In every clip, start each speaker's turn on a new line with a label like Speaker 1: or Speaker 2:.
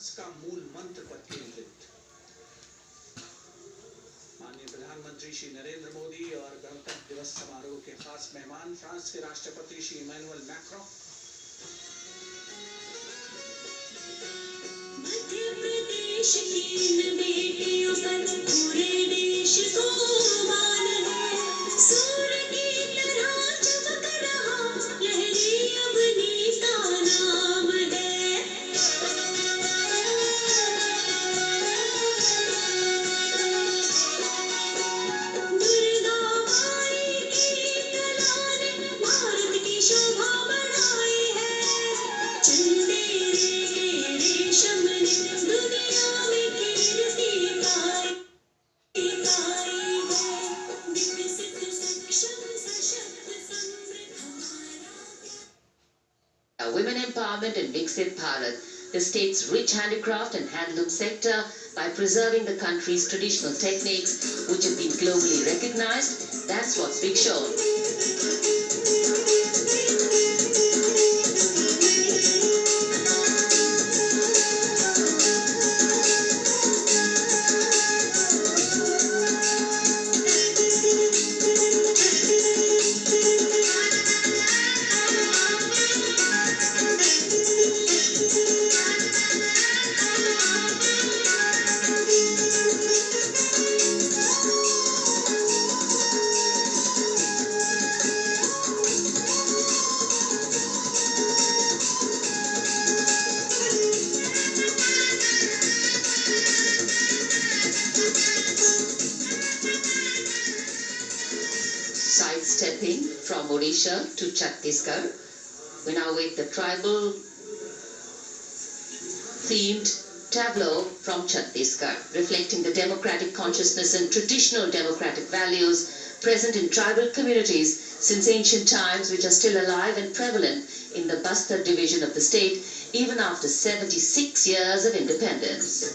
Speaker 1: का मूल मंत्र पर केंद्रित। माननीय प्रधानमंत्री श्री नरेंद्र मोदी और गणतंत्र दिवस समारोह के खास मेहमान फ्रांस के राष्ट्रपति श्री इमैनुअल मैक्रों,
Speaker 2: मध्य प्रदेश की इन बेटियों पर पूरे देश को मान है। सूर्य की तरह चमक रहा लहरी अपनी का नाम है। दुर्गा माई की कला ने भारत की शोभा बढ़ाई है। चंदेरे के रेशम ने दुनिया में कीर्ति पाई है। विकसित सक्षम सशक्त समृद्ध हमारा
Speaker 3: Women empowerment and Viksit Bharat, the state's rich handicraft and handloom sector, by preserving the country's traditional techniques, which have been globally recognized. That's what's being shown. Sidestepping from Odisha to Chhattisgarh, we now wait the tribal themed tableau from Chhattisgarh, reflecting the democratic consciousness and traditional democratic values present in tribal communities since ancient times, which are still alive and prevalent in the Bastar division of the state, even after 76 years of independence.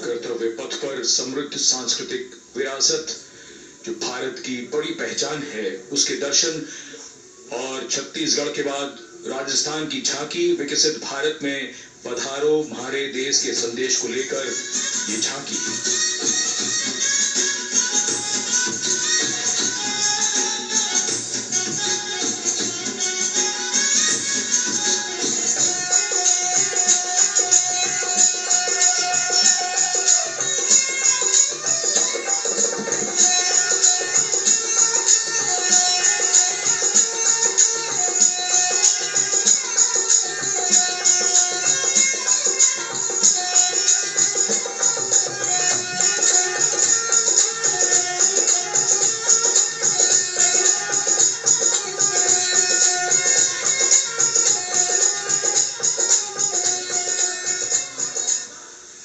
Speaker 4: कर्तव्य पथ पर समृद्ध सांस्कृतिक विरासत जो भारत की बड़ी पहचान है, उसके दर्शन, और छत्तीसगढ़ के बाद राजस्थान की झांकी विकसित भारत में पधारो हमारे देश के संदेश को लेकर ये झांकी।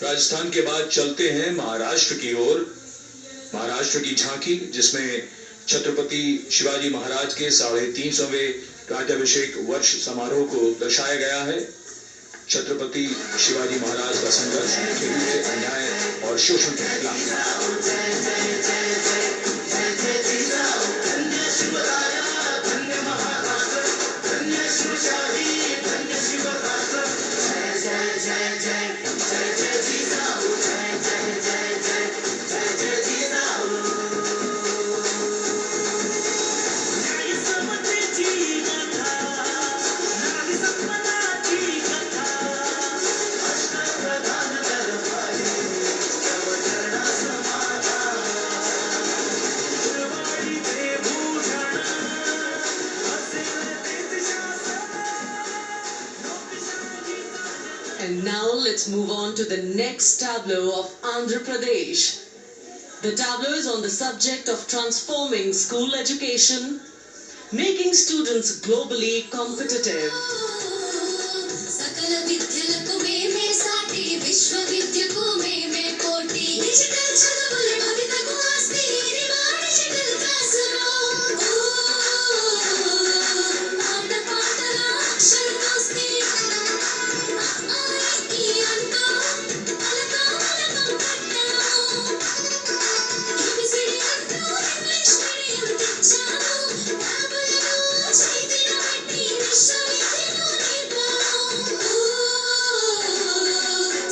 Speaker 4: राजस्थान के बाद चलते हैं महाराष्ट्र की ओर। महाराष्ट्र की झांकी, जिसमें छत्रपति शिवाजी महाराज के 350वें राज्याभिषेक वर्ष समारोह को दर्शाया गया है। छत्रपति शिवाजी महाराज का संघर्ष मुख्य रूप से अन्याय और शोषण के खिलाफ।
Speaker 5: And now let's move on to the next tableau of Andhra Pradesh. The tableau is on the subject of transforming school education, making students globally competitive.
Speaker 2: सकल विद्यలకు మేమే సాటి విశ్వవిద్యకు మేమే పోటీ డిజిటల్ చదువుల భవితకు ఆస్తి నివాడి డిజిటల్ క్లాస్ రూమ్ ఆట పాటల అక్షర దోస్తి ఈ అంటూ అలకం కట్టను ఏబిసిడి అంటూ ఇంగ్లీష్ మీడియం తెచ్చాను బాబులను చేతిలో పెట్టి విశ్వవిద్యను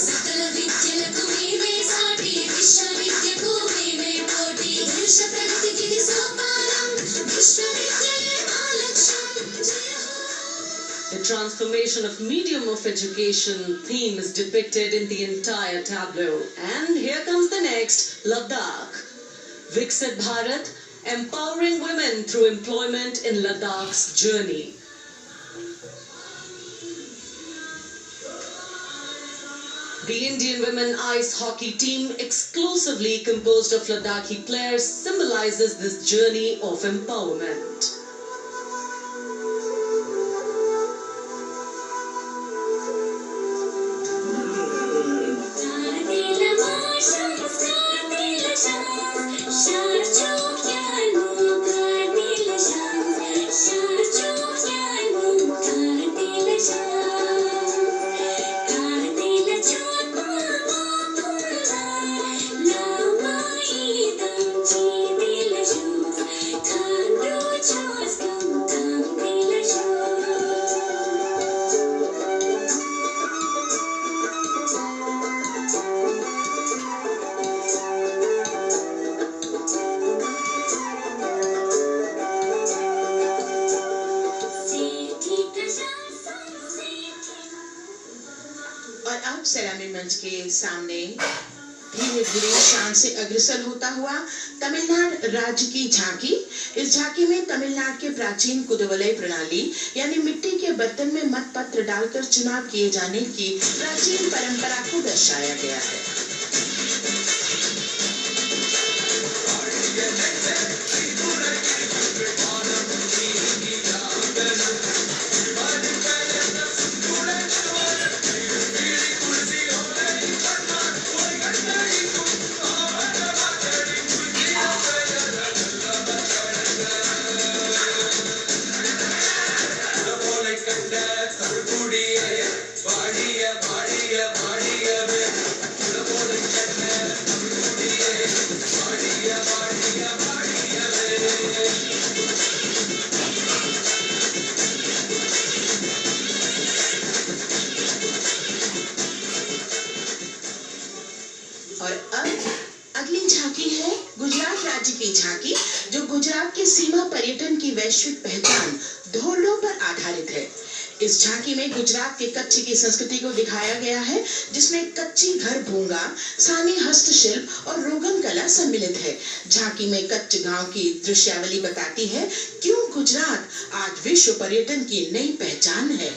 Speaker 2: सकल विद्यలకు మేమే సాటి విశ్వవిద్యకు మేమే పోటీ దేశ ప్రగతికి సోపానం విశ్వవిద్యయే మా లక్ష్యం జయ హో.
Speaker 5: The transformation of medium of education theme is depicted in the entire tableau. And here comes the next, Ladakh. Viksit Bharat, empowering women through employment in Ladakh's journey. The Indian women ice hockey team, exclusively composed of Ladakhi players, symbolizes this journey of empowerment.
Speaker 2: Startila marsham, startila shams, sharchuk yanu, kartila shams, sharchuk yanu, kartila shams, kartila chotma mothula, lamai damchi dila shams, khandu choskam kamdila shams.
Speaker 6: और अब सलामी मंच के सामने धीरे धीरे शान से अग्रसर होता हुआ तमिलनाडु राज्य की झांकी। इस झांकी में तमिलनाडु के प्राचीन कुदवलय प्रणाली यानी मिट्टी के बर्तन में मत पत्र डालकर चुनाव किए जाने की प्राचीन परंपरा को दर्शाया गया है। और अब अगली झांकी है गुजरात राज्य की झांकी, जो गुजरात के सीमा पर्यटन की वैश्विक पहचान धोरडों पर आधारित है। इस झांकी में गुजरात के कच्छ की संस्कृति को दिखाया गया है, जिसमें कच्ची घर भूंगा, सानी हस्तशिल्प और रोगन कला सम्मिलित है। झांकी में कच्छ गांव की दृश्यावली बताती है क्यों गुजरात आज विश्व पर्यटन की नई पहचान है।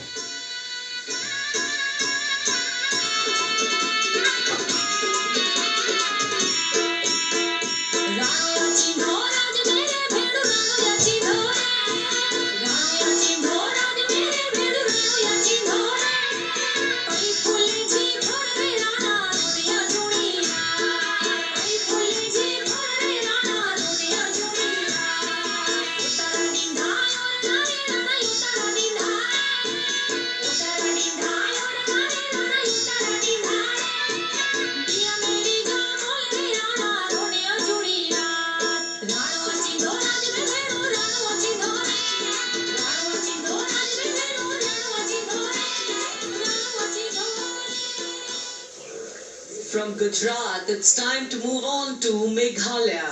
Speaker 5: From Gujarat, it's time to move on to Meghalaya.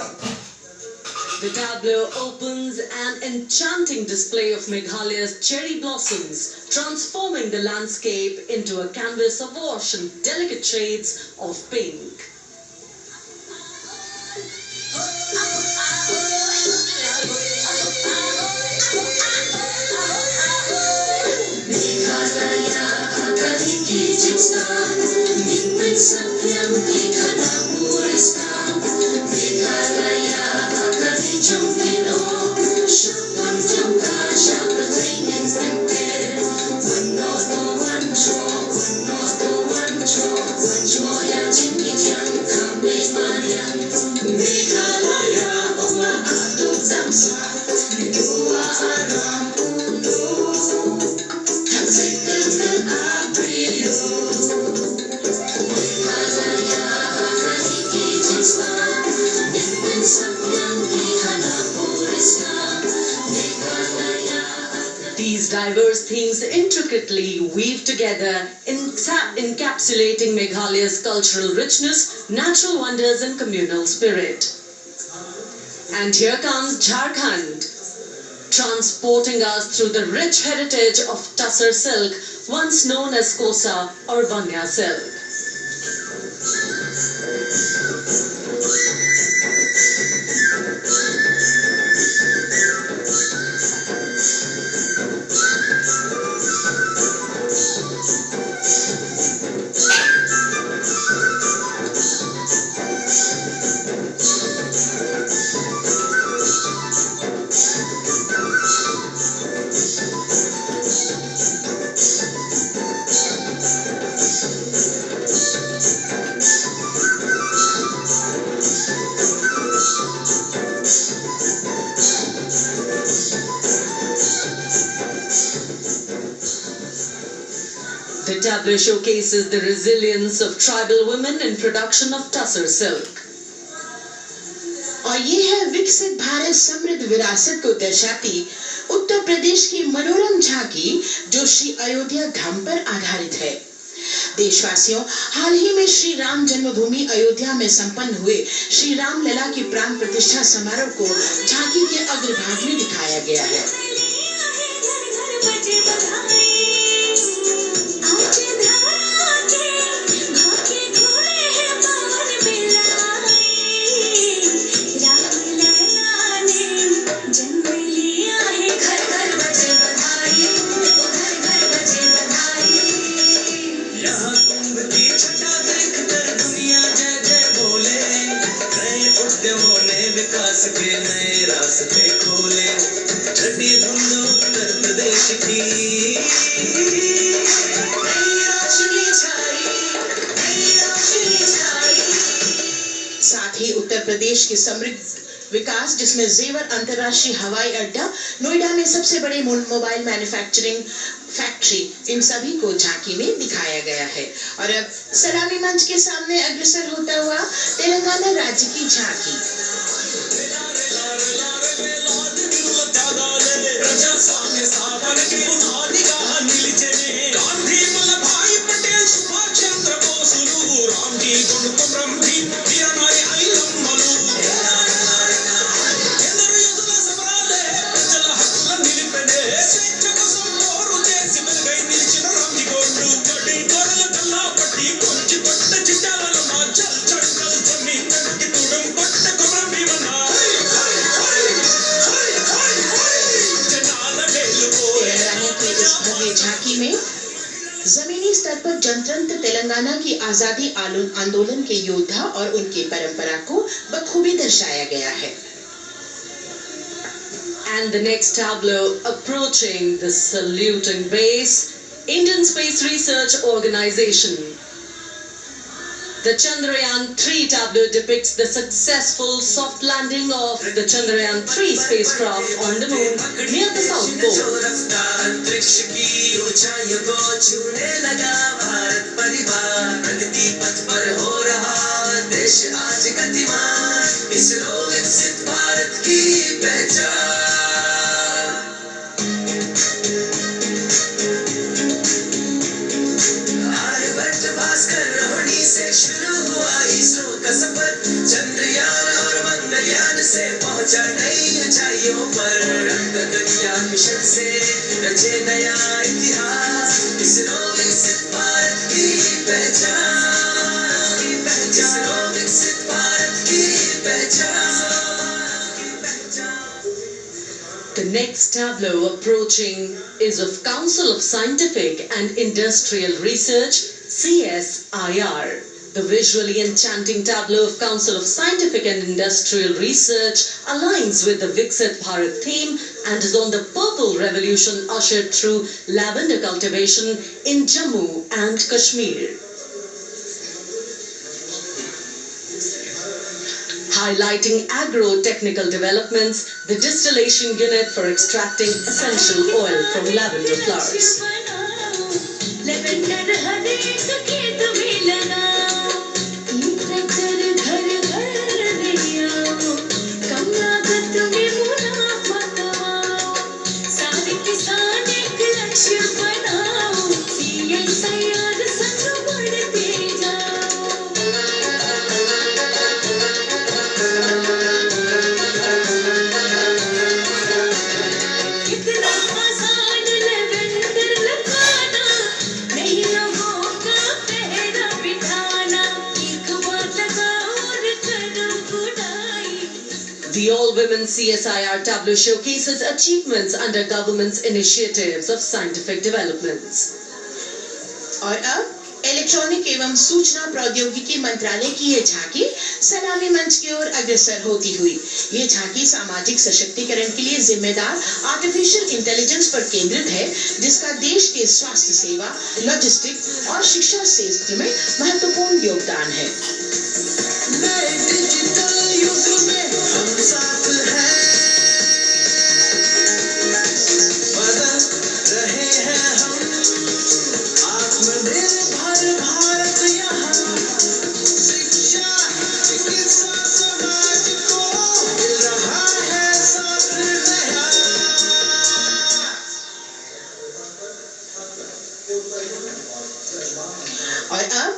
Speaker 5: The tableau opens an enchanting display of Meghalaya's cherry blossoms, transforming the landscape into a canvas awash in delicate shades of pink.
Speaker 2: Meghalaya कहीं की जिस
Speaker 5: These diverse themes intricately weave together, encapsulating Meghalaya's cultural richness, natural wonders and communal spirit. And here comes Jharkhand, transporting us through the rich heritage of Tussar silk, once known as Kosa or Banya silk. The tableau showcases the resilience of tribal women in production of Tussar silk.
Speaker 6: और ये है विकसित भारत समृद्ध विरासत को दर्शाती उत्तर प्रदेश की मनोरम झांकी जो श्री अयोध्या धाम पर आधारित है। देशवासियों, हाल ही में श्री राम जन्मभूमि अयोध्या में संपन्न हुए श्री राम लला की प्राण प्रतिष्ठा समारोह को झांकी के अग्रभाग में दिखाया गया है।
Speaker 7: विकास के नए रास्ते खोले, छठी धुंध उत्तर प्रदेश की
Speaker 6: साथ ही उत्तर प्रदेश की समृद्ध विकास जिसमें जेवर अंतर्राष्ट्रीय हवाई अड्डा, नोएडा में सबसे बड़े मोबाइल मैन्युफैक्चरिंग फैक्ट्री, इन सभी को झांकी में दिखाया गया है। और अब सलामी मंच के सामने अग्रसर होता हुआ तेलंगाना राज्य की झांकी। झांकी में जमीनी स्तर पर जनतंत्र तेलंगाना की आजादी आंदोलन के योद्धा और उनकी परंपरा को बखूबी दर्शाया गया है।
Speaker 5: And the next tableau approaching the saluting base, Indian Space Research Organization. The Chandrayaan-3 tableau depicts the successful soft landing of the Chandrayaan-3 spacecraft on the moon near the South Pole.
Speaker 7: Chandrayaan और मंगलयान से पहुंचा नई ऊंचाइयों पर, रंग दुनिया mission से रचे नया इतिहास, इसरो विकसित भारत की पहचान, इसरो विकसित भारत की पहचान।
Speaker 5: The next tableau approaching is of Council of Scientific and Industrial Research, CSIR. The visually enchanting tableau of Council of Scientific and Industrial Research aligns with the Viksit Bharat theme and is on the Purple Revolution ushered through lavender cultivation in Jammu and Kashmir. Highlighting agro-technical developments, the distillation unit for extracting essential oil from lavender flowers. The all-women CSIR tableau showcases achievements under government's initiatives of scientific developments.
Speaker 6: और अब electronic एवं सूचना प्रौद्योगिकी मंत्रालय की ये झांकी सलामी मंच की ओर अग्रसर होती हुई। ये झांकी सामाजिक सशक्तिकरण के लिए जिम्मेदार आर्टिफिशियल इंटेलिजेंस पर केंद्रित है, जिसका देश के स्वास्थ्य सेवा, लॉजिस्टिक और शिक्षा क्षेत्र में महत्वपूर्ण योगदान है।
Speaker 7: नए डिजिटल युग में हम साथ हैं, बदल रहे हैं हम, आत्मनिर्भर भारत यहाँ, शिक्षा चिकित्सा समाज को मिल रहा है साथ नया।
Speaker 6: और अब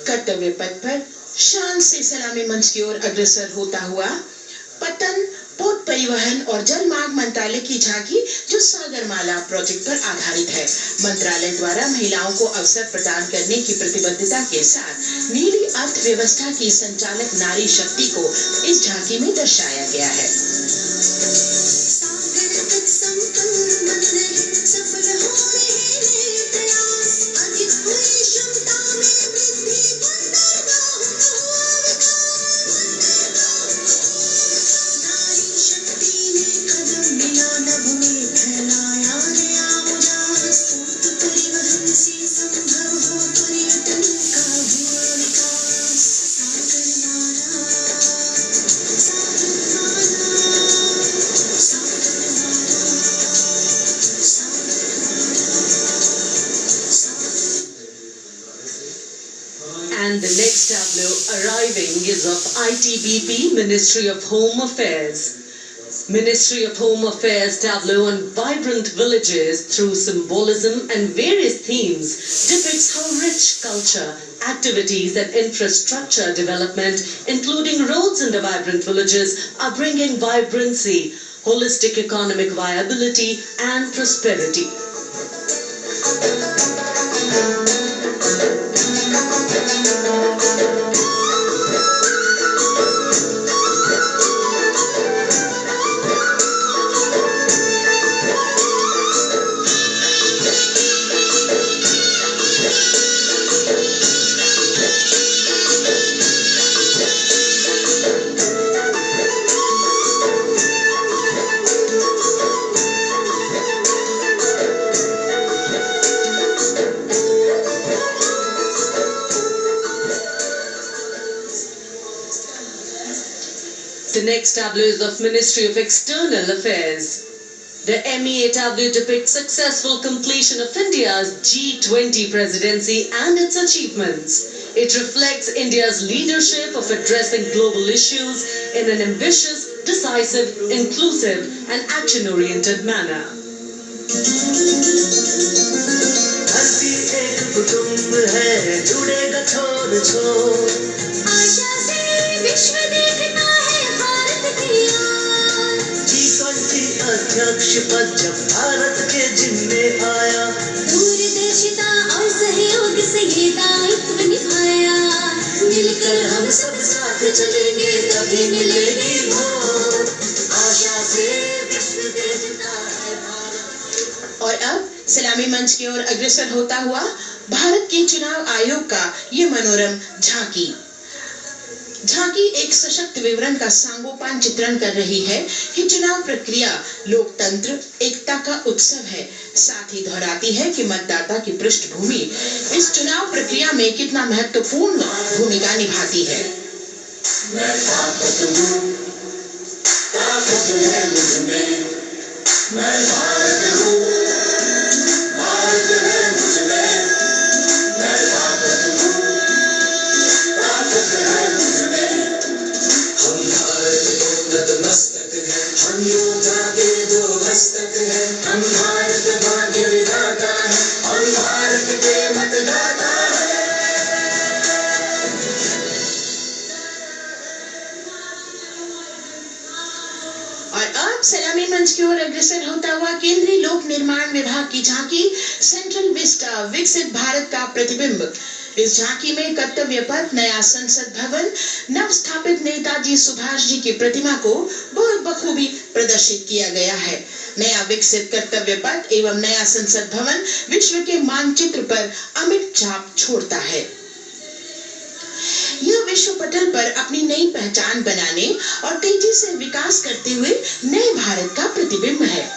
Speaker 6: कर्तव्य पथ पर शान से सलामी मंच की ओर अग्रसर होता हुआ पतन, पोत परिवहन और जल मार्ग मंत्रालय की झांकी जो सागरमाला प्रोजेक्ट पर आधारित है। मंत्रालय द्वारा महिलाओं को अवसर प्रदान करने की प्रतिबद्धता के साथ नीली अर्थव्यवस्था की संचालक नारी शक्ति को इस झांकी में दर्शाया गया है।
Speaker 5: And the next tableau arriving is of ITBP, Ministry of Home Affairs. Ministry of Home Affairs tableau on vibrant villages through symbolism and various themes depicts how rich culture, activities and infrastructure development, including roads in the vibrant villages, are bringing vibrancy, holistic economic viability and prosperity. The next tableau is of Ministry of External Affairs. The MEA tableau depicts successful completion of India's G20 presidency and its achievements. It reflects India's leadership of addressing global issues in an ambitious, decisive, inclusive and action-oriented manner.
Speaker 7: धरती एक कुटुंब है, जुड़ेगा छोर छोर,
Speaker 2: आशा से विश्व देखता है भारत की ओर।
Speaker 7: G20 अध्यक्ष पद जब भारत के जिम्मे आया,
Speaker 2: दूरदर्शिता और सहयोग से ये दायित्व निभाया।
Speaker 7: मिलकर हम सब साथ चलेंगे तभी मिलेगी भोर, आशा से विश्व देखता है भारत।
Speaker 6: और अब सलामी मंच की ओर अग्रसर होता हुआ भारत के चुनाव आयोग का ये मनोरम झांकी एक सशक्त विवरण का सांगोपांग चित्रण कर रही है कि चुनाव प्रक्रिया लोकतंत्र एकता का उत्सव है। साथ ही दोहराती है कि मतदाता की पृष्ठभूमि इस चुनाव प्रक्रिया में कितना महत्वपूर्ण भूमिका निभाती है।
Speaker 7: हम योद्धा के दो हस्तक हैं, हम भारत भाग्य विधाता है, हम भारत के मतदाता है।
Speaker 6: और अब सलामी मंच की ओर अग्रसर होता हुआ केंद्रीय लोक निर्माण विभाग की झांकी सेंट्रल विस्टा विकसित भारत का प्रतिबिंब। इस झांकी में कर्तव्य पथ, नया संसद भवन, नव स्थापित नेताजी सुभाष जी की प्रतिमा को बहुत बखूबी प्रदर्शित किया गया है। नया विकसित कर्तव्य पथ एवं नया संसद भवन विश्व के मानचित्र पर अमिट छाप छोड़ता है। यह विश्व पटल पर अपनी नई पहचान बनाने और तेजी से विकास करते हुए नए भारत का प्रतिबिंब है।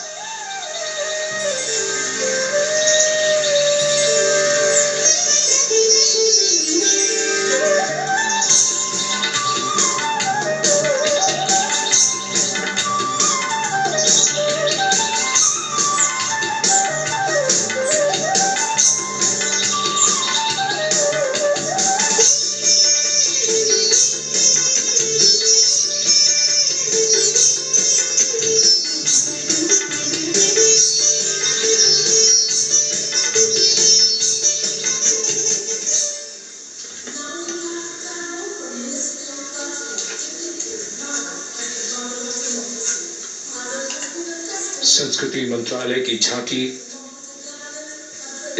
Speaker 4: संस्कृति मंत्रालय की झांकी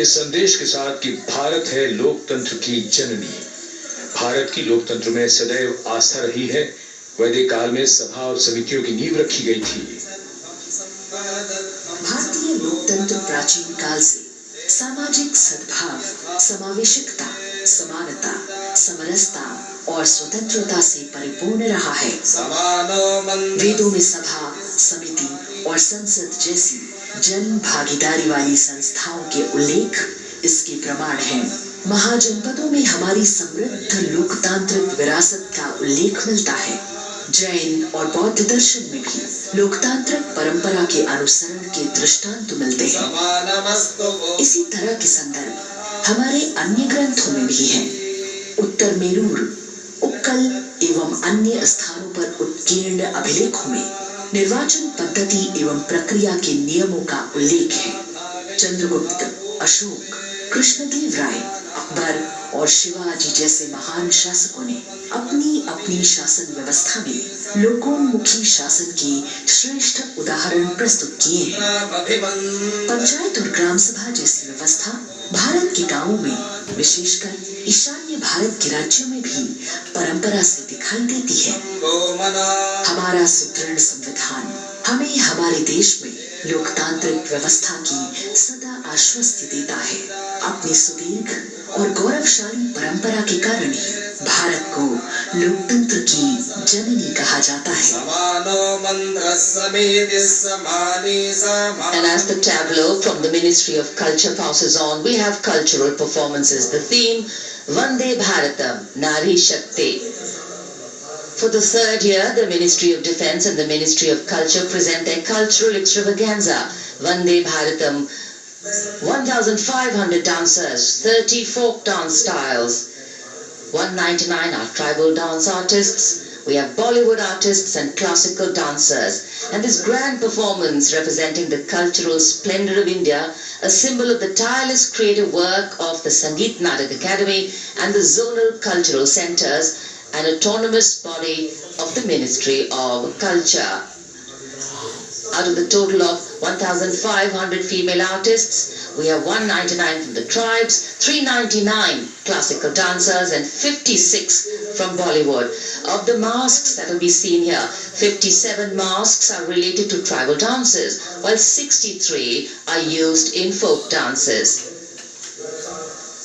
Speaker 4: इस संदेश के साथ कि भारत है लोकतंत्र की जननी। भारत की लोकतंत्र में सदैव आस्था रही है। वैदिक काल में सभा और समितियों की नींव रखी गई थी।
Speaker 8: भारतीय लोकतंत्र प्राचीन काल से सामाजिक सद्भाव, समावेशिकता, समानता, समरसता और स्वतंत्रता से परिपूर्ण रहा है। वेदों में सभा, समिति और संसद जैसी जन भागीदारी वाली संस्थाओं के उल्लेख इसके प्रमाण हैं। महाजनपदों में हमारी समृद्ध लोकतांत्रिक विरासत का उल्लेख मिलता है। जैन और बौद्ध दर्शन में भी लोकतांत्रिक परंपरा के अनुसरण के दृष्टांत मिलते हैं। इसी तरह के संदर्भ हमारे अन्य ग्रंथों में भी हैं। उत्तर मेरूर, उक्कल एवं अन्य स्थानों पर उत्कीर्ण अभिलेखों में निर्वाचन पद्धति एवं प्रक्रिया के नियमों का उल्लेख है। चंद्रगुप्त, अशोक, कृष्णदेव राय, अकबर और शिवाजी जैसे महान शासकों ने अपनी अपनी शासन व्यवस्था में लोकोन्मुखी शासन के श्रेष्ठ उदाहरण प्रस्तुत किए हैं। पंचायत और ग्राम सभा जैसी व्यवस्था भारत के गांवों में, विशेषकर ईशान्य भारत के राज्यों में भी परंपरा से दिखाई देती है। हमारा सुदृढ़ संविधान हमें हमारे देश में लोकतांत्रिक व्यवस्था की सदा आश्वस्ति देता है। अपनी सुदीर्घ और गौरवशाली परंपरा के कारण ही भारत को लोकतंत्र की जननी कहा जाता है।
Speaker 3: And as the tableau from the Ministry of Culture passes on, we have cultural performances. The theme, Vande Bharatam, Nari Shakti. For the third year, the Ministry of Defence and the Ministry of Culture present their cultural extravaganza, Vande Bharatam. 1,500 dancers, 30 folk dance styles, 199 are tribal dance artists. We have Bollywood artists and classical dancers. And this grand performance representing the cultural splendor of India, a symbol of the tireless creative work of the Sangeet Natak Academy and the zonal cultural centers, an autonomous body of the Ministry of Culture. Out of the total of 1,500 female artists, we have 199 from the tribes, 399 classical dancers and 56 from Bollywood. Of the masks that will be seen here, 57 masks are related to tribal dances, while 63 are used in folk dances.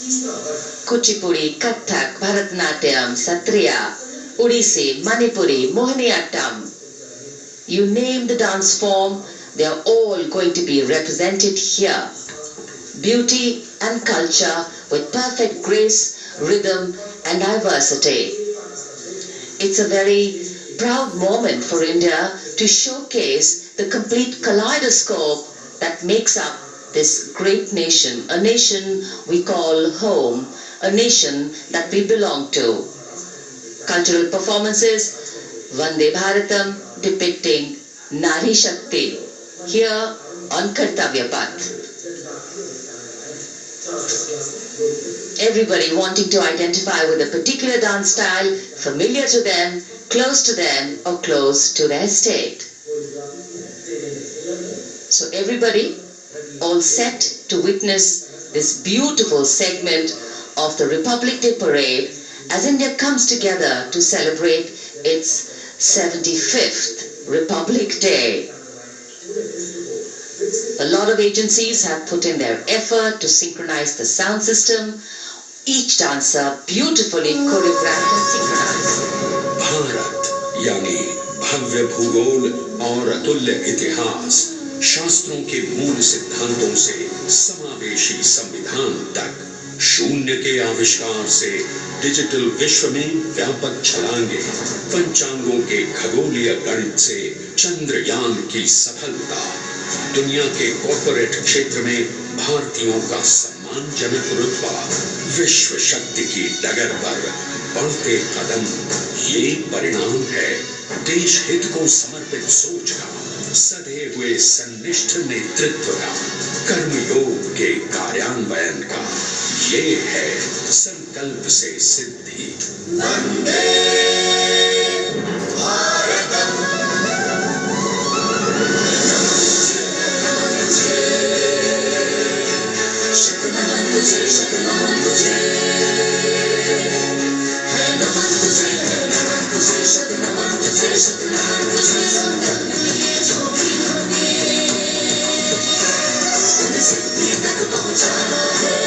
Speaker 3: Kuchipudi, Kathak, Bharatanatyam, Satriya, Odissi, Manipuri, Mohiniyattam. You name the dance form, they are all going to be represented here. Beauty and culture with perfect grace, rhythm and diversity. It's a very proud moment for India to showcase the complete kaleidoscope that makes up this great nation, a nation we call home, a nation that we belong to. Cultural performances, Vande Bharatam depicting Nari Shakti, here on Kartavya Path. Everybody wanting to identify with a particular dance style, familiar to them, close to them, or close to their state. So everybody all set to witness this beautiful segment of the Republic Day Parade as India comes together to celebrate its 75th Republic Day. A lot of agencies have put in their effort to synchronize the sound system. Each dancer beautifully choreographed and synchronized.
Speaker 9: Bharat यानी भव्य भूगोल और अतुल्य इतिहास, शास्त्रों के मूल सिद्धांतों से समावेशी संविधान तक, शून्य के आविष्कार से डिजिटल विश्व में व्यापक छलांगे, पंचांगों के खगोलीय गणित से चंद्रयान की सफलता, दुनिया के कॉर्पोरेट क्षेत्र में भारतीयों का सम्मानजनक रुतबा, विश्व शक्ति की डगर पर बढ़ते कदम, ये परिणाम है देश हित को समर्पित सोच का, सधे हुए सन्निष्ठ नेतृत्व का, कर्मयोग के कार्यान्वयन का। ये है संकल्प से सिद्धि। वंदे भारतम। शतनमन तुझे, शतनमन तुझे, है नमन तुझे, है नमन तुझे, शतनमन तुझे, शतनमन तुझे, संकल्प लिए जो भी हमें उन सिद्धि तक पहुंचाना है।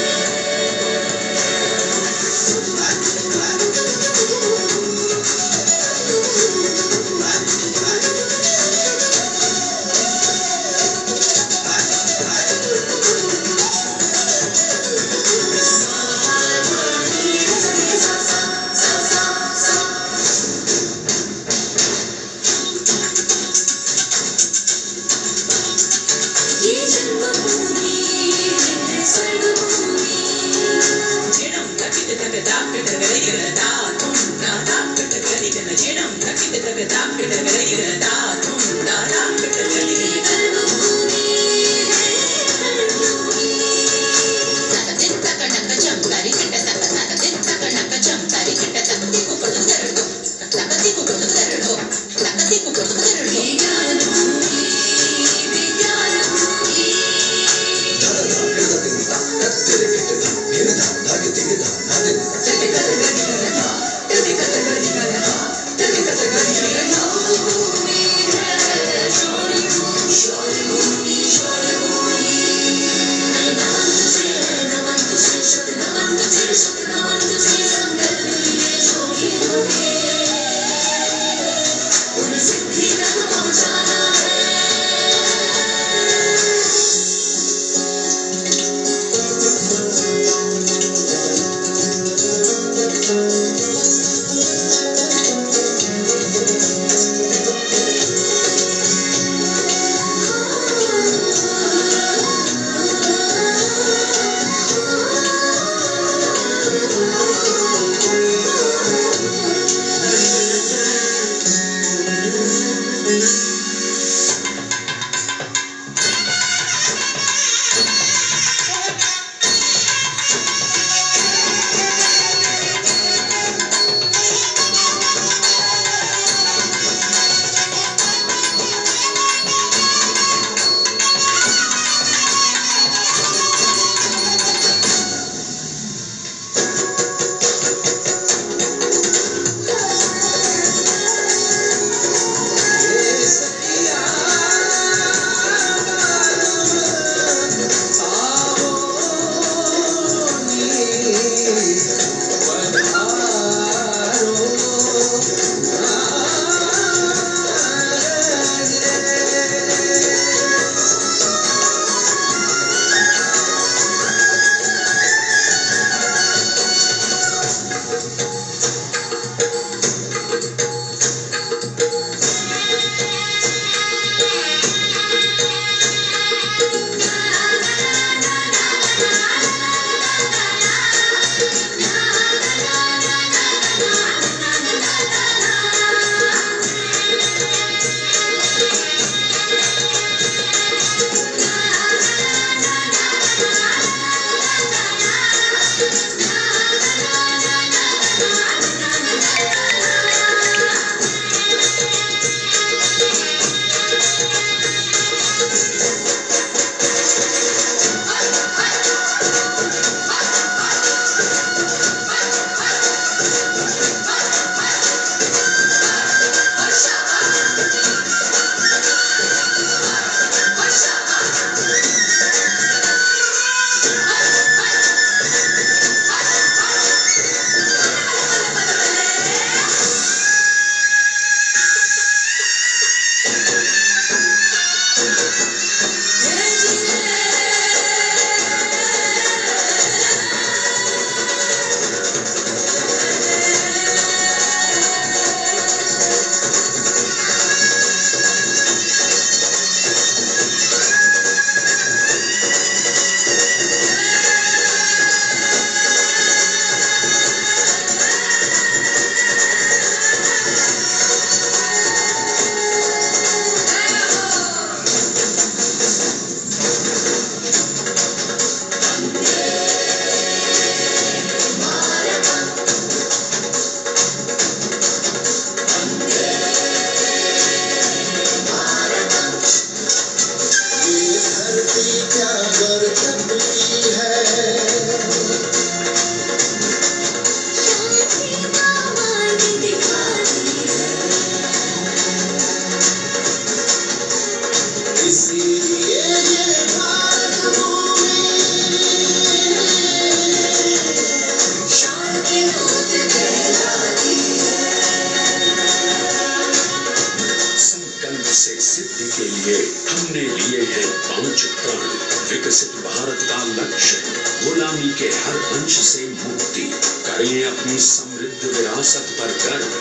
Speaker 9: विकसित भारत का लक्ष्य, गुलामी के हर अंश से मुक्ति, करें अपनी समृद्ध विरासत पर गर्व,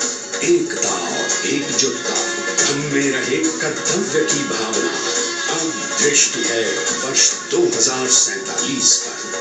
Speaker 9: एकता और एकजुटता, हम में रहे कर्तव्य की भावना। अब दृष्टि है वर्ष 2047 पर।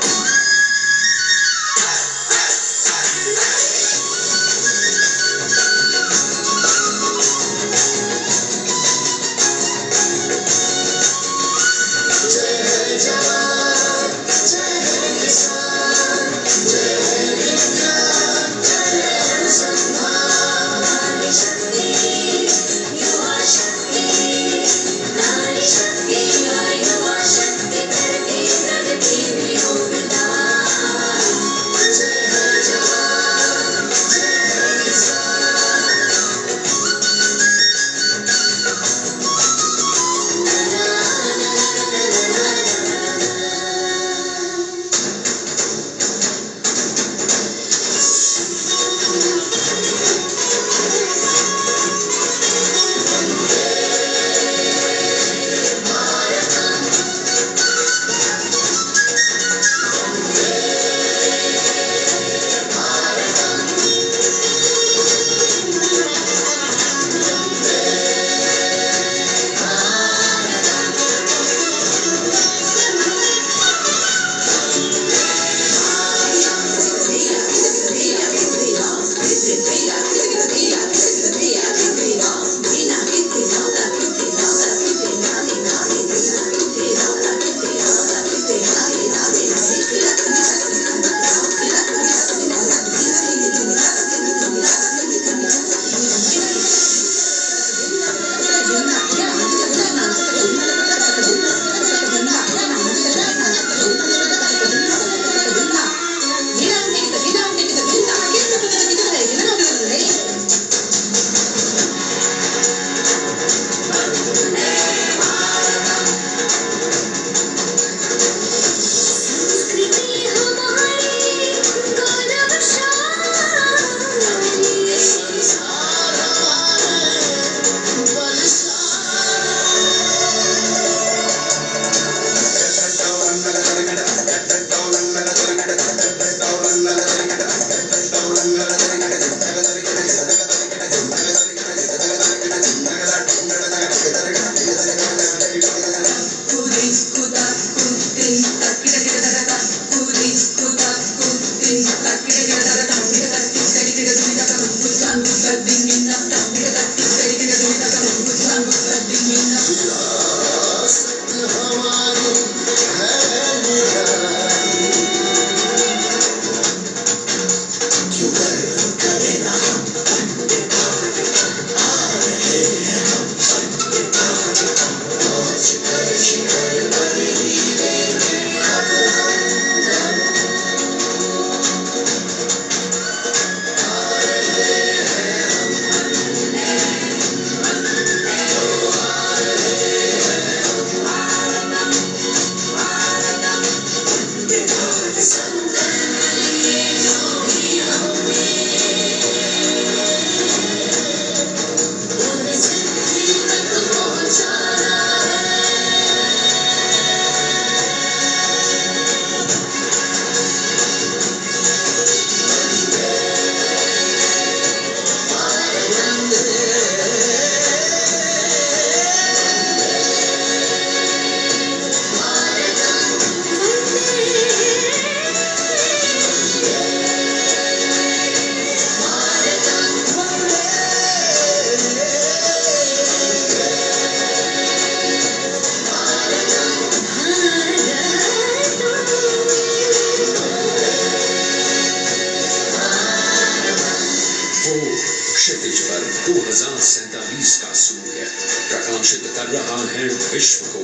Speaker 9: क्षितिज पर 2047 का सूर्य प्रकाशित कर रहा है विश्व को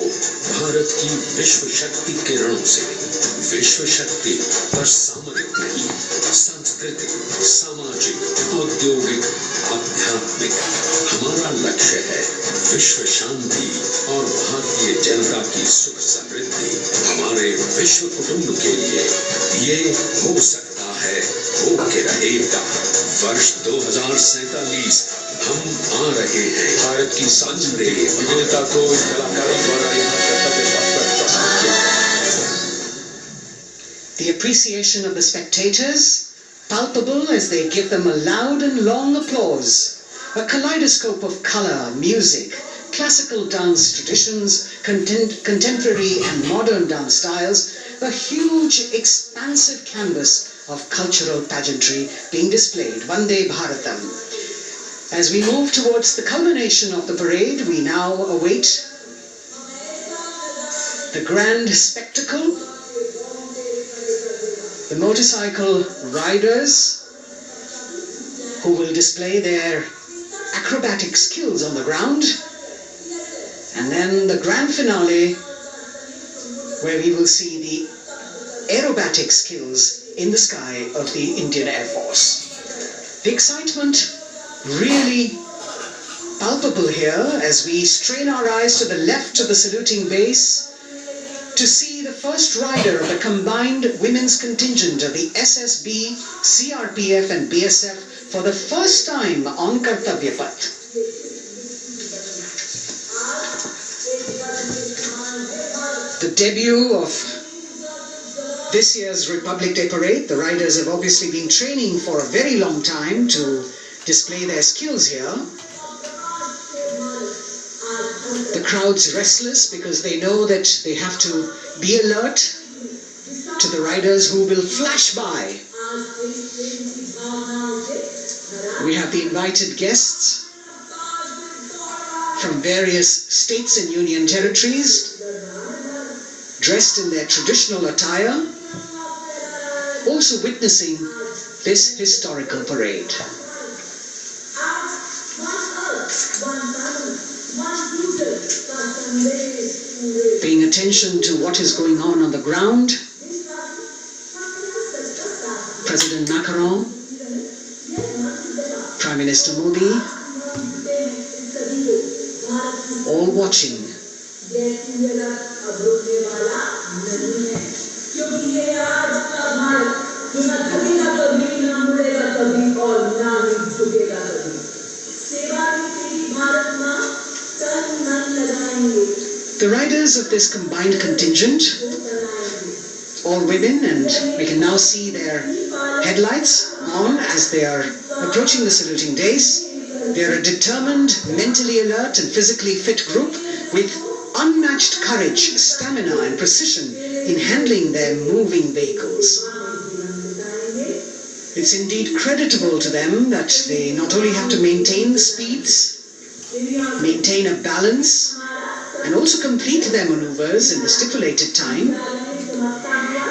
Speaker 9: भारत की विश्व शक्ति किरणों से। विश्व शक्ति पर सामरिक नहीं, सांस्कृतिक, सामाजिक, औद्योगिक, आध्यात्मिक। हमारा लक्ष्य है विश्व शांति और भारतीय जनता की सुख समृद्धि। हमारे विश्व कुटुंब के लिए ये हो सकता है, हो के रहेगा। वर्ष 2047 हम आ रहे हैं। भारत की सांस्कृतिक विविधता को कलाकारों द्वारा यहाँ कर्तव्य पथ पर प्रस्तुत किया।
Speaker 10: The appreciation of the spectators, palpable as they give them a loud and long applause. A kaleidoscope of color, music, classical dance traditions, contemporary and modern dance styles, a huge expansive canvas of cultural pageantry being displayed, Vande Bharatam. As we move towards the culmination of the parade, we now await the grand spectacle, the motorcycle riders who will display their acrobatic skills on the ground, and then the grand finale where we will see the aerobatic skills in the sky of the Indian Air Force. The excitement really palpable here as we strain our eyes to the left of the saluting base to see the first rider of the combined women's contingent of the SSB, CRPF and BSF for the first time on Kartavya Path. The debut of this year's Republic Day Parade, the riders have obviously been training for a very long time to display their skills here. The crowd's restless because they know that they have to be alert to the riders who will flash by. We have the invited guests from various states and union territories, dressed in their traditional attire, also witnessing this historical parade. Paying attention to what is going on the ground, President Macron, Prime Minister Modi, all watching. The riders of this combined contingent, all women, and we can now see their headlights on as they are approaching the saluting dais. They are a determined, mentally alert and physically fit group with unmatched courage, stamina and precision in handling their moving vehicles. It's indeed creditable to them that they not only have to maintain the speeds, maintain a balance, and also complete their maneuvers in the stipulated time,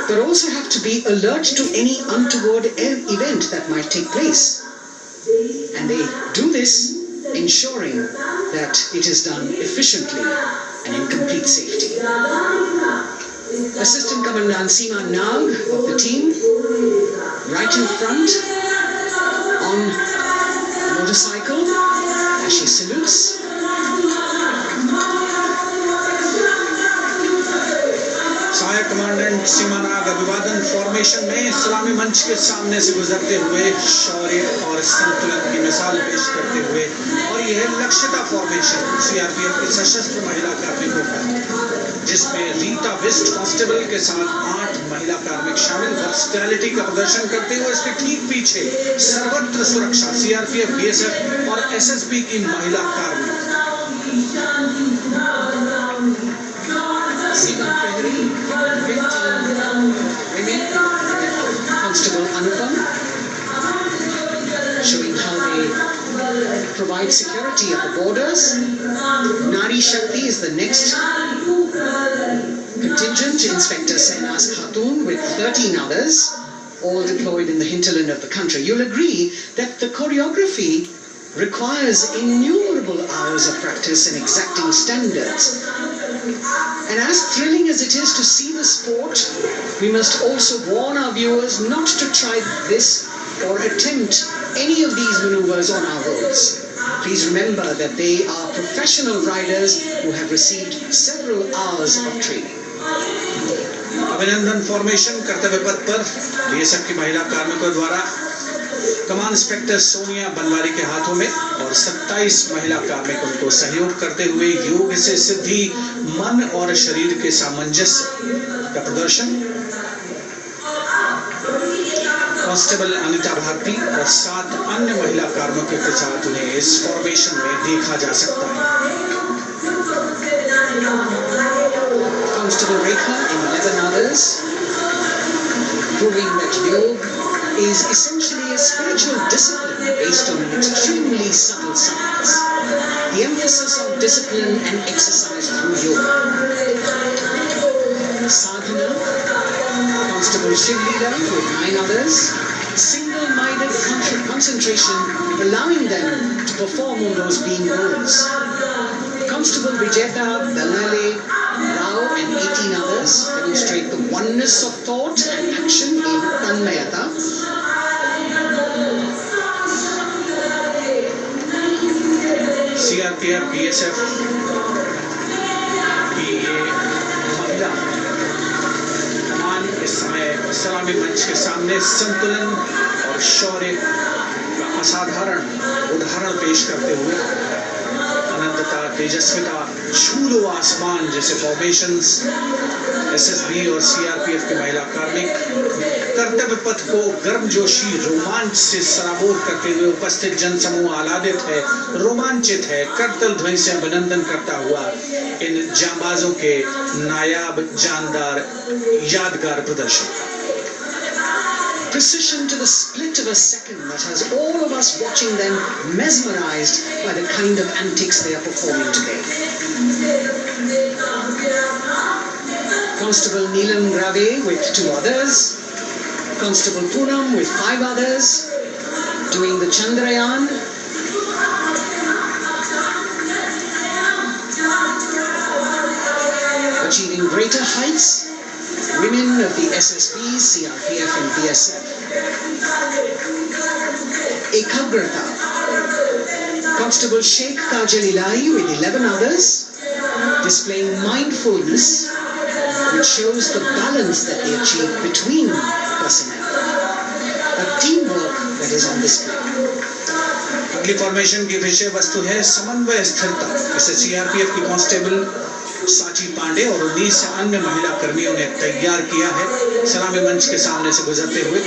Speaker 10: but also have to be alert to any untoward event that might take place. And they do this ensuring that it is done efficiently and in complete safety. Assistant Commandant Seema Nag of the team, right in front on a motorcycle as she salutes.
Speaker 1: सहायक commandant सीमा नाग अभिवादन formation में सलामी मंच के सामने से गुजरते हुए शौर्य और संतुलन की मिसाल पेश करते हुए, और यह लक्ष्यता फॉर्मेशन सीआरपीएफ के सशस्त्र महिला कार्मिकों का, जिसमें रीता वेस्ट कांस्टेबल के साथ 8 महिला कार्मिक शामिल वर्सटैलिटी का प्रदर्शन करते हुए इसके ठीक पीछे सर्वत्र सुरक्षा सीआरपीएफ, बीएसएफ और एसएसबी की महिला कार्मिक।
Speaker 10: Constable Anupam, showing how they provide security at the borders. Nari Shakti is the next contingent, Inspector Senas Khatun with 13 others, all deployed in the hinterland of the country. You'll agree that the choreography requires innumerable hours of practice and exacting standards. And as thrilling as it is to see the sport, we must also warn our viewers not to try this or attempt any of these maneuvers on our roads. Please remember that they are professional riders who have received several hours of training.
Speaker 1: अभिनंदन formation कर्तव्य पथ पर BSF की महिला कार्मिकों द्वारा कमान inspector Sonia Banwari के हाथों में और 27 महिला कार्मिक उनको सहयोग करते हुए योग से सिद्धि मन और शरीर के सामंजस्य का प्रदर्शन। कांस्टेबल अनिता भारती और 7 अन्य महिला कार्मिकों के साथ उन्हें इस फॉर्मेशन में देखा जा सकता है।
Speaker 10: Constable Rekha and 11 others, proving that yoga is essentially a spiritual discipline based on an extremely subtle science. The emphasis on discipline and exercise through yoga. Sadhana, Constable Shivlila with 9 others, single-minded concentration, allowing them to perform on those being roles. Constable Vijeta, Dalale, Rao and 18 others demonstrate the oneness of thought and action in Tanmayata.
Speaker 1: CRPF, BSF की ये महिला कमान इस समय सलामी मंच के सामने संतुलन और शौर्य का असाधारण उदाहरण पेश करते हुए अनंतता, तेजस्विता, छू लो आसमान जैसे फॉर्मेशंस एसएसबी और सीआरपीएफ के महिला कार्मिक कर्तव्य पथ को गर्मजोशी रोमांच से सराबोर करते हुए उपस्थित जनसमूह आह्लादित है, रोमांचित है, करतल ध्वनि से अभिनंदन करता हुआ इन जांबाजों के नायाब, जानदार, यादगार प्रदर्शन।
Speaker 10: Precision to the split of a second that has all of us watching them mesmerized by the kind of antics they are performing today. Constable Neelam Grave with 2 others, Constable Poonam with 5 others, doing the Chandrayaan. Achieving greater heights, women of the SSB, CRPF and BSF. Ekagrata, Constable Sheikh Kajal Ilahi with 11 others, displaying mindfulness, which shows the balance that they achieve between personnel. A teamwork that is on display.
Speaker 1: अगली formation की विषय वस्तु है समन्वय स्थिरता। इसे CRPF की constable साची पांडे और 19 अन्य महिला कर्मियों ने तैयार किया है। सलामी मंच के सामने से गुजरते हुए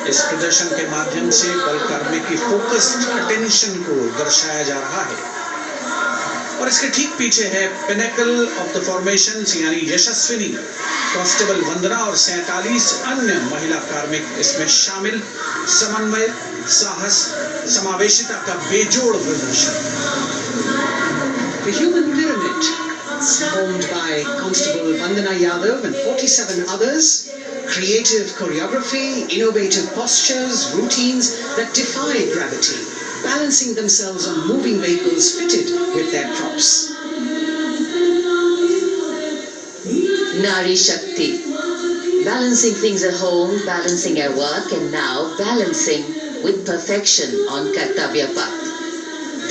Speaker 1: इस प्रदर्शन के माध्यम से बल कार्मिक की फोकस्ड अटेंशन को दर्शाया जा रहा है और इसके ठीक पीछे है पिनेकल ऑफ द फॉर्मेशन यानी यशस्विनी कांस्टेबल वंदना और 47 अन्य महिला कार्मिक इसमें शामिल। समन्वय, साहस, समावेशिता का बेजोड़ प्रदर्शन।
Speaker 10: The human pyramid, formed by Constable Vandana Yadav and 47 others, creative choreography, innovative postures, routines that defy gravity, balancing themselves on moving vehicles fitted with their props.
Speaker 3: Nari Shakti, balancing things at home, balancing at work, and now balancing with perfection on Kartavya Path.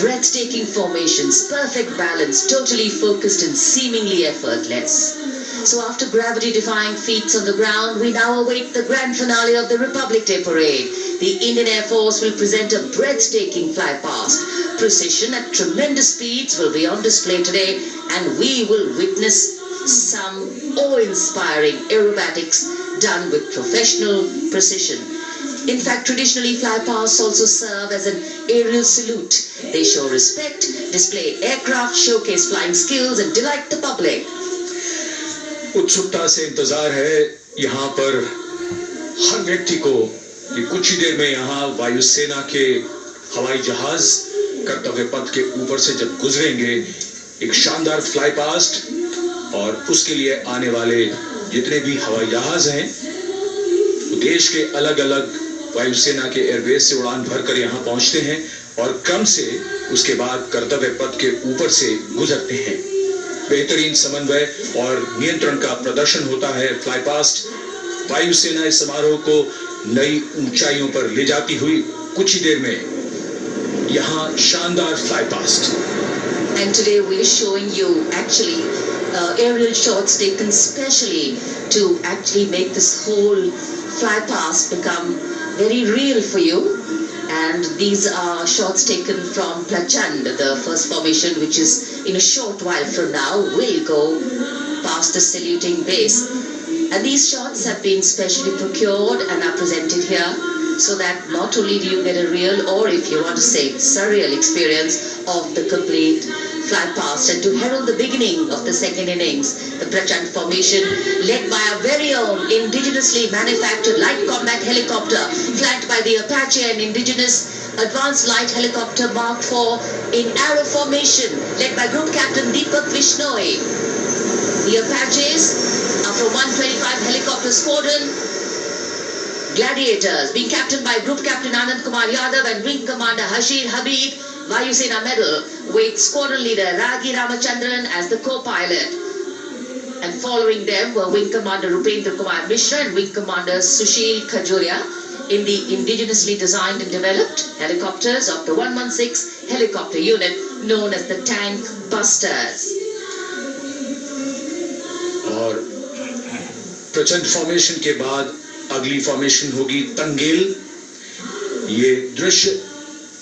Speaker 3: Breathtaking formations, perfect balance, totally focused and seemingly effortless. So after gravity-defying feats on the ground, we now await the grand finale of the Republic Day Parade. The Indian Air Force will present a breathtaking fly-past. Precision at tremendous speeds will be on display today, and we will witness some awe-inspiring aerobatics done with professional precision. In fact, traditionally, fly-pasts also serve as an aerial salute. They show respect, display aircraft, showcase flying skills, and delight the public.
Speaker 4: उत्सुकता से इंतजार है यहाँ पर हर व्यक्ति को कि कुछ ही देर में यहाँ वायुसेना के हवाई जहाज कर्तव्य पथ के ऊपर से जब गुजरेंगे, एक शानदार फ्लाई पास्ट और उसके लिए आने वाले जितने भी हवाई जहाज हैं देश के अलग अलग वायुसेना के एयरबेस से उड़ान भरकर यहाँ पहुँचते हैं और क्रम से उसके बाद कर्तव्य पथ के ऊपर से गुजरते हैं। बेहतरीन समन्वय और नियंत्रण का प्रदर्शन होता है। फ्लाई पास्ट वायुसेना इस समारोह को नई ऊंचाइयों पर ले जाती हुई कुछ ही देर में यहाँ शानदार fly past.
Speaker 3: And today we are showing you actually aerial shots taken specially to actually make this whole fly past become very real for you. And these are shots taken from Prachand, the first formation, which is in a short while from now will go past the saluting base. And these shots have been specially procured and are presented here so that not only do you get a real, or if you want to say surreal experience of the complete flight past, and to herald the beginning of the second innings, the Prachand formation led by our very own indigenously manufactured light combat helicopter flanked by the Apache and indigenous advanced light helicopter Mark IV in arrow formation led by Group Captain Deepak Vishnoi. The Apaches are from 125 Helicopter Squadron. Gladiators being captained by Group Captain Anand Kumar Yadav and Wing Commander Hashir Habib, Vayu Sena Medal, with Squadron Leader Ragi Ramachandran as the co-pilot. And following them were Wing Commander Rupendra Kumar Mishra and Wing Commander Sushil Khajuria in the indigenously designed and developed helicopters of the 116 helicopter unit known as the Tank Busters.
Speaker 4: और प्रचंड formation के बाद अगली formation होगी तंगेल। ये दृश्य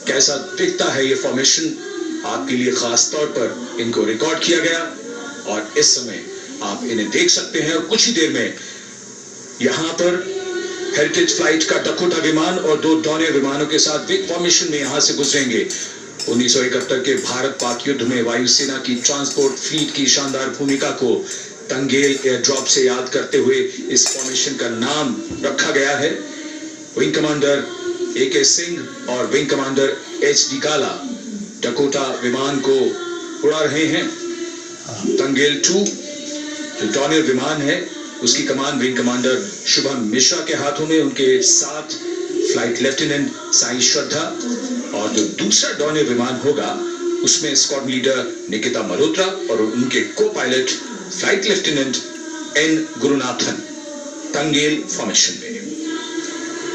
Speaker 4: कैसा दिखता है, ये फॉर्मेशन आपके लिए खास तौर पर इनको रिकॉर्ड किया गया और इस समय आप इन्हें देख सकते हैं। और कुछ ही देर में यहाँ पर हेरिटेज फ्लाइट का डकोटा विमान और 2 डॉनियर विमानों के साथ बिग फॉर्मेशन में यहाँ से गुजरेंगे। 1971 के भारत पाक युद्ध में वायुसेना की ट्रांसपोर्ट फ्लीट की शानदार भूमिका को तंगेल एयर ड्रॉप से याद करते हुए इस फॉर्मेशन का नाम रखा गया है। विंग कमांडर AK सिंह और विंग कमांडर HD काला डकोटा विमान को उड़ा रहे हैं। तंगेल 2 जो डॉनियर विमान है उसकी कमान विंग कमांडर शुभम मिश्रा के हाथों में, उनके साथ फ्लाइट लेफ्टिनेंट साई श्रद्धा, और जो दूसरा डॉनियर विमान होगा उसमें स्क्वाड लीडर निकिता मल्होत्रा और उनके को pilot flight lieutenant N Gurunathan. Tangail formation में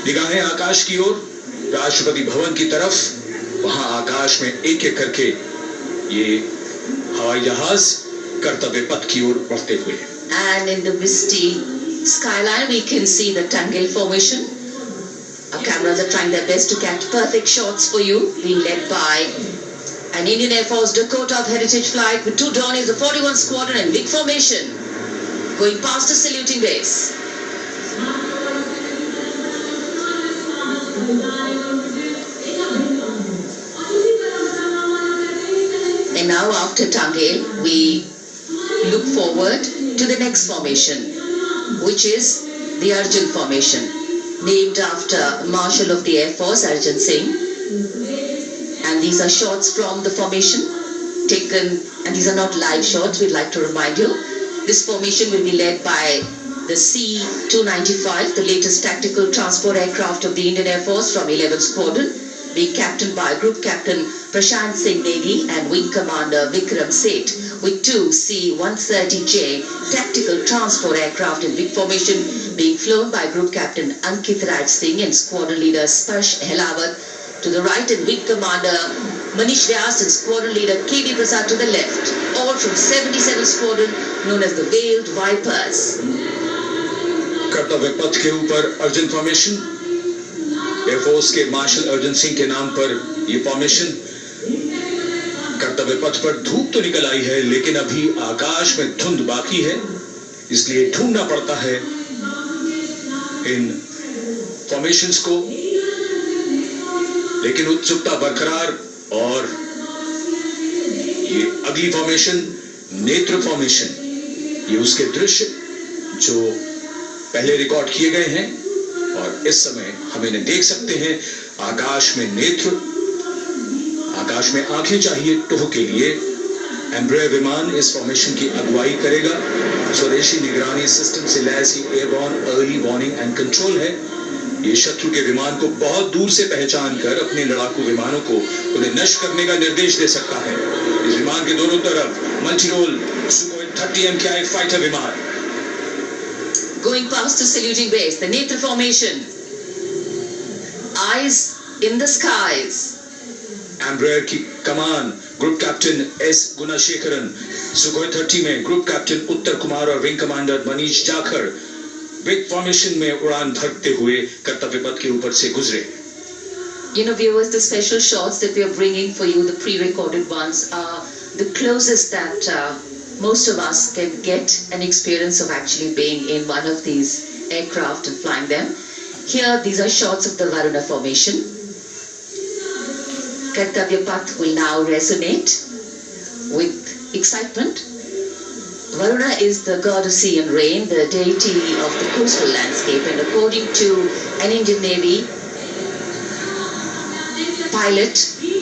Speaker 4: निगाहें आकाश की ओर, राष्ट्रपति भवन की तरफ। वहां आकाश में एक एक करके ये हवाई जहाज कर्तव्य पथ की ओर बढ़ते हुए।
Speaker 3: And in the misty skyline we can see the Tangel formation. Our cameras are trying their best to catch perfect shots for you, being led by an Indian Air Force Dakota of Heritage Flight with 2 Donnies, the 41 Squadron and big formation going past the saluting base. And now after Tangel, we look forward to the next formation, which is the Arjun formation, named after Marshal of the Air Force Arjun Singh. And these are shots from the formation taken, and these are not live shots, we'd like to remind you. This formation will be led by the C-295, the latest tactical transport aircraft of the Indian Air Force from 11th Squadron, being captained by Group Captain Prashant Singh Negi and Wing Commander Vikram Seth, with 2 C-130J tactical transport aircraft in big formation being flown by Group Captain Ankit Raj Singh and Squadron Leader Sparsh Helawat to the right and Wing Commander Manish Vyas and Squadron Leader KB Prasad to the left, all from 77th Squadron known as the Veiled Vipers.
Speaker 4: कर्तव्य पथ के ऊपर Arjun formation, air force के martial Arjun Singh के नाम पर ये formation. कर्तव्य पथ पर धूप तो निकल आई है लेकिन अभी आकाश में धुंध बाकी है, इसलिए ढूंढना पड़ता है इन फॉर्मेशंस को, लेकिन उत्सुकता बरकरार। और ये अगली फॉर्मेशन नेत्र फॉर्मेशन, ये उसके दृश्य जो पहले रिकॉर्ड किए गए हैं और इस समय हम इन्हें देख सकते हैं। आकाश में नेत्र, आकाश में आंखें चाहिए टोह के लिए। एम्ब्रेयर विमान इस फॉर्मेशन की अगुवाई करेगा। स्वदेशी निगरानी सिस्टम से लैस airborne early warning and control है। ये शत्रु के विमान को बहुत दूर से पहचान कर अपने लड़ाकू विमानों को उन्हें नष्ट करने का निर्देश दे सकता है। इस विमान के दोनों तरफ multi role Sukhoi 30 MKI fighter विमान।
Speaker 3: Going past the saluting base, the Netra formation, eyes in the skies.
Speaker 4: Embraer की कमान ग्रुप कैप्टन S गुणाशेखरन, सुखोई 30 में ग्रुप कैप्टन उत्तर कुमार और wing commander Manish Jakhar big formation में उड़ान भरते हुए कर्तव्य पथ के ऊपर से गुजरे।
Speaker 3: You know, viewers, the special shots that we are bringing for you, the pre-recorded ones, are the closest that most of us can get an experience of actually being in one of these aircraft and flying them. Here, these are shots of the Varuna formation. Kartavya Path will now resonate with excitement. Varuna is the god of sea and rain, the deity of the coastal landscape, and according to an Indian Navy pilot,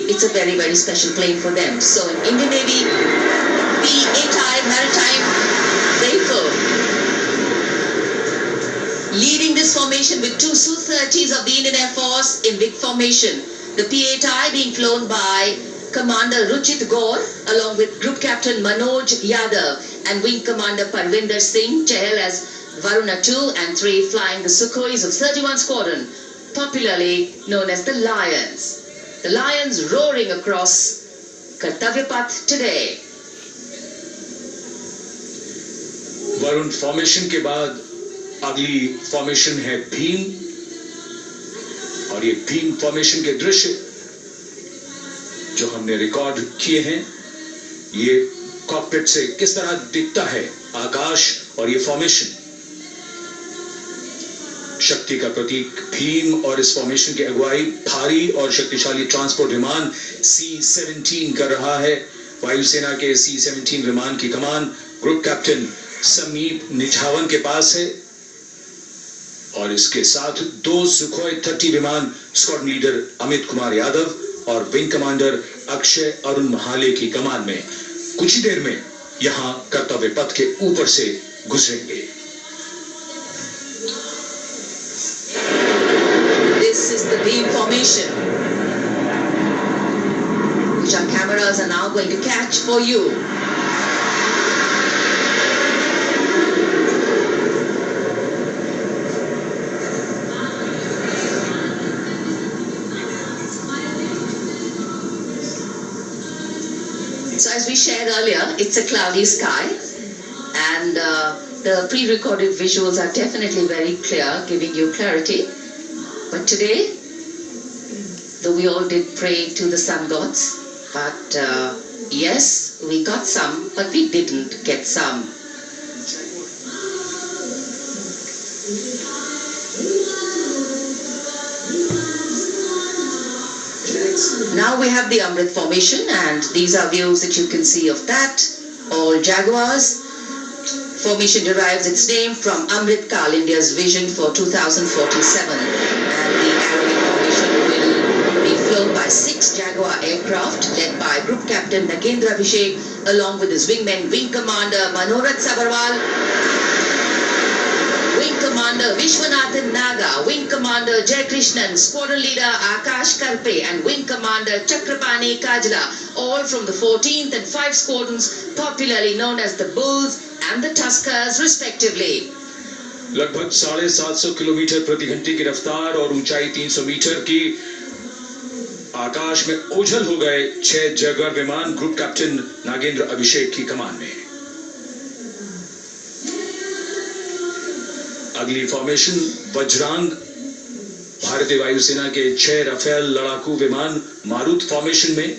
Speaker 3: it's a very, very special plane for them. So an Indian Navy P-8I maritime vehicle leading this formation with two Su-30s of the Indian Air Force in big formation. The P-8I being flown by Commander Ruchit Gaur along with Group Captain Manoj Yadav and Wing Commander Parvinder Singh Chahal as Varuna 2 and 3 flying the Sukhois of 31 Squadron, popularly known as the Lions. The Lions roaring across Kartavya Path today.
Speaker 4: Varun formation के बाद अगली formation है भीम, और ये Bhim formation के दृश्य जो हमने रिकॉर्ड किए हैं, ये कॉकपिट से किस तरह दिखता है आकाश और ये फॉर्मेशन। शक्ति का प्रतीक भीम और इस फॉर्मेशन की अगुवाई भारी और शक्तिशाली ट्रांसपोर्ट विमान C-17 कर रहा है। वायुसेना के C-17 विमान की कमान ग्रुप कैप्टन समीप निझावन के पास है, और इसके साथ दो सुखोई 30 विमान स्क्वाड लीडर अमित कुमार यादव और विंग कमांडर अक्षय अरुण महाले की कमान में कुछ ही देर में यहां कर्तव्य पथ के ऊपर से गुजरेंगे।
Speaker 3: This is the beam formation, which our cameras are now going to catch for you. So as we shared earlier, it's a cloudy sky, and the pre-recorded visuals are definitely very clear, giving you clarity. But today, though we all did pray to the sun gods, but yes, we got some, but we didn't get some. Now we have the Amrit formation, and these are views that you can see of that. All Jaguars. Formation derives its name from Amrit Kal, India's vision for 2047. And the Arabic formation will be flown by 6 Jaguar aircraft led by Group Captain Nagendra Abhishek along with his wingmen Wing Commander Manorat Sabarwal, Wing Commander Vishwanathan Naga, Wing Commander Jay Krishnan, Squadron Leader Akash Karpe and Wing Commander Chakrapani Kajla, all from the 14th and 5 squadrons popularly known as the Bulls and the Tuskers respectively.
Speaker 4: लगभग 750 kilometre प्रति घंटे की रफ्तार और ऊंचाई 300 metre की आकाश में ओझल हो गए 6 जगुआर विमान ग्रुप कैप्टन नागेंद्र अभिषेक की कमान में। अगली फॉर्मेशन वज्रांग, भारतीय वायुसेना के 6 राफेल लड़ाकू विमान मारुत फॉर्मेशन में।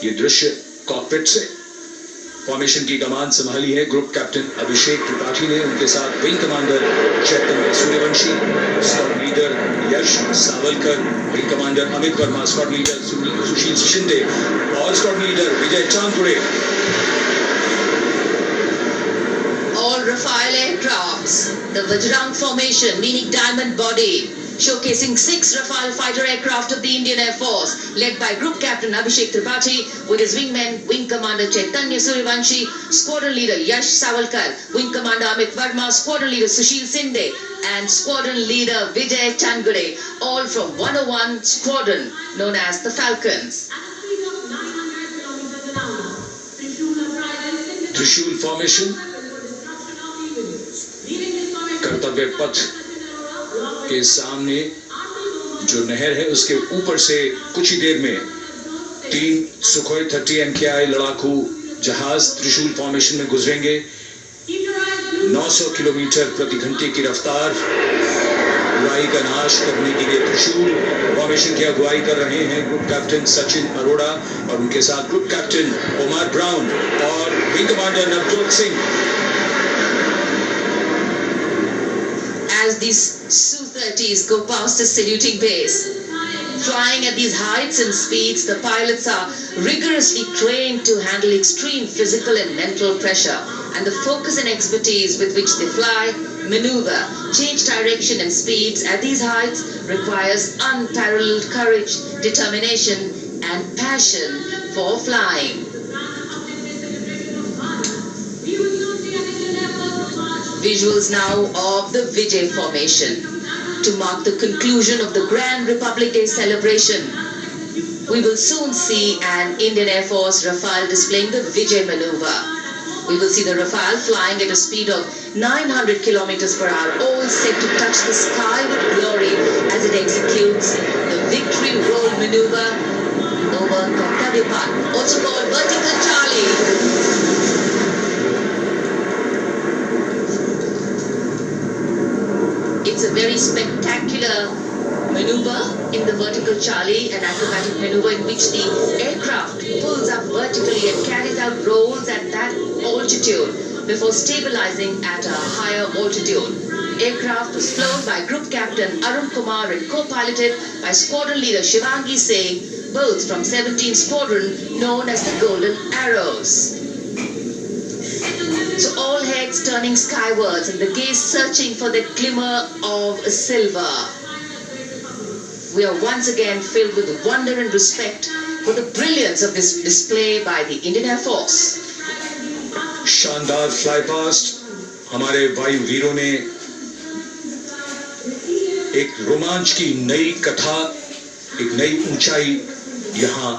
Speaker 4: ये दृश्य कॉकपिट से। फॉर्मेशन की कमान संभाली है ग्रुप कैप्टन अभिषेक त्रिपाठी ने, उनके साथ wing commander Chaitanya Suryavanshi, squad leader Yash Savalkar, wing commander Amit Verma, squad leader Sushil Shinde और squad leader Vijay Chandpure.
Speaker 3: All Rafale aircrafts, the Vajrang formation meaning diamond body, showcasing 6 Rafale fighter aircraft of the Indian Air Force, led by Group Captain Abhishek Tripathi with his wingmen, Wing Commander Chaitanya Suryavanshi, Squadron Leader Yash Savalkar, Wing Commander Amit Verma, Squadron Leader Sushil Sinde, and Squadron Leader Vijay Changade, all from 101 Squadron, known as the Falcons.
Speaker 4: त्रिशूल formation, कर्तव्य पथ के सामने जो नहर है उसके ऊपर से कुछ ही देर में 3 सुखोई 30 MKI लड़ाकू जहाज त्रिशूल फॉर्मेशन में गुजरेंगे। 900 किलोमीटर प्रति घंटे की रफ्तार, बुराई का नाश करने के लिए त्रिशूल फॉर्मेशन की अगुवाई कर रहे हैं ग्रुप कैप्टन सचिन अरोड़ा और उनके साथ ग्रुप कैप्टन ओमार ब्राउन और wing commander Navjot Singh.
Speaker 3: As these Su-30s go past the saluting base. Flying at these heights and speeds, the pilots are rigorously trained to handle extreme physical and mental pressure, and the focus and expertise with which they fly, maneuver, change direction and speeds at these heights requires unparalleled courage, determination and passion for flying. Visuals now of the Vijay formation. To mark the conclusion of the Grand Republic Day celebration, we will soon see an Indian Air Force Rafale displaying the Vijay maneuver. We will see the Rafale flying at a speed of 900 kilometers per hour, all set to touch the sky with glory as it executes the victory roll maneuver over Kartavya Path, also called Vertical Charlie. It's a very spectacular maneuver in the Vertical Charlie, an acrobatic maneuver in which the aircraft pulls up vertically and carries out rolls at that altitude before stabilizing at a higher altitude. Aircraft was flown by Group Captain Arun Kumar and co-piloted by Squadron Leader Shivangi Singh, both from 17th Squadron known as the Golden Arrows. So all heads turning skywards and the gaze searching for that glimmer of silver. We are once again filled with wonder and respect for the brilliance of this display by the Indian Air Force.
Speaker 4: शानदार fly past हमारे वायु वीरों ने एक रोमांच की नई कथा, एक नई ऊंचाई यहाँ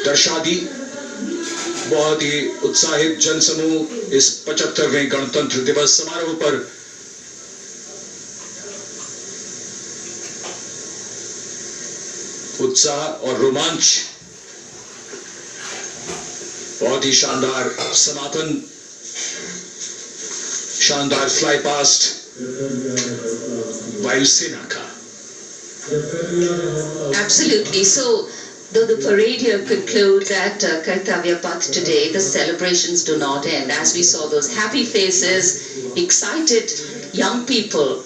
Speaker 4: दर्शा दी। बहुत ही उत्साहित जनसमूह इस 75वें गणतंत्र दिवस समारोह पर उत्साह और रोमांच, बहुत ही शानदार समापन, शानदार फ्लाई पास्ट वायुसेना का।
Speaker 3: Absolutely. So, though the parade here concludes at Kartavya Path today, the celebrations do not end. As we saw those happy faces, excited young people,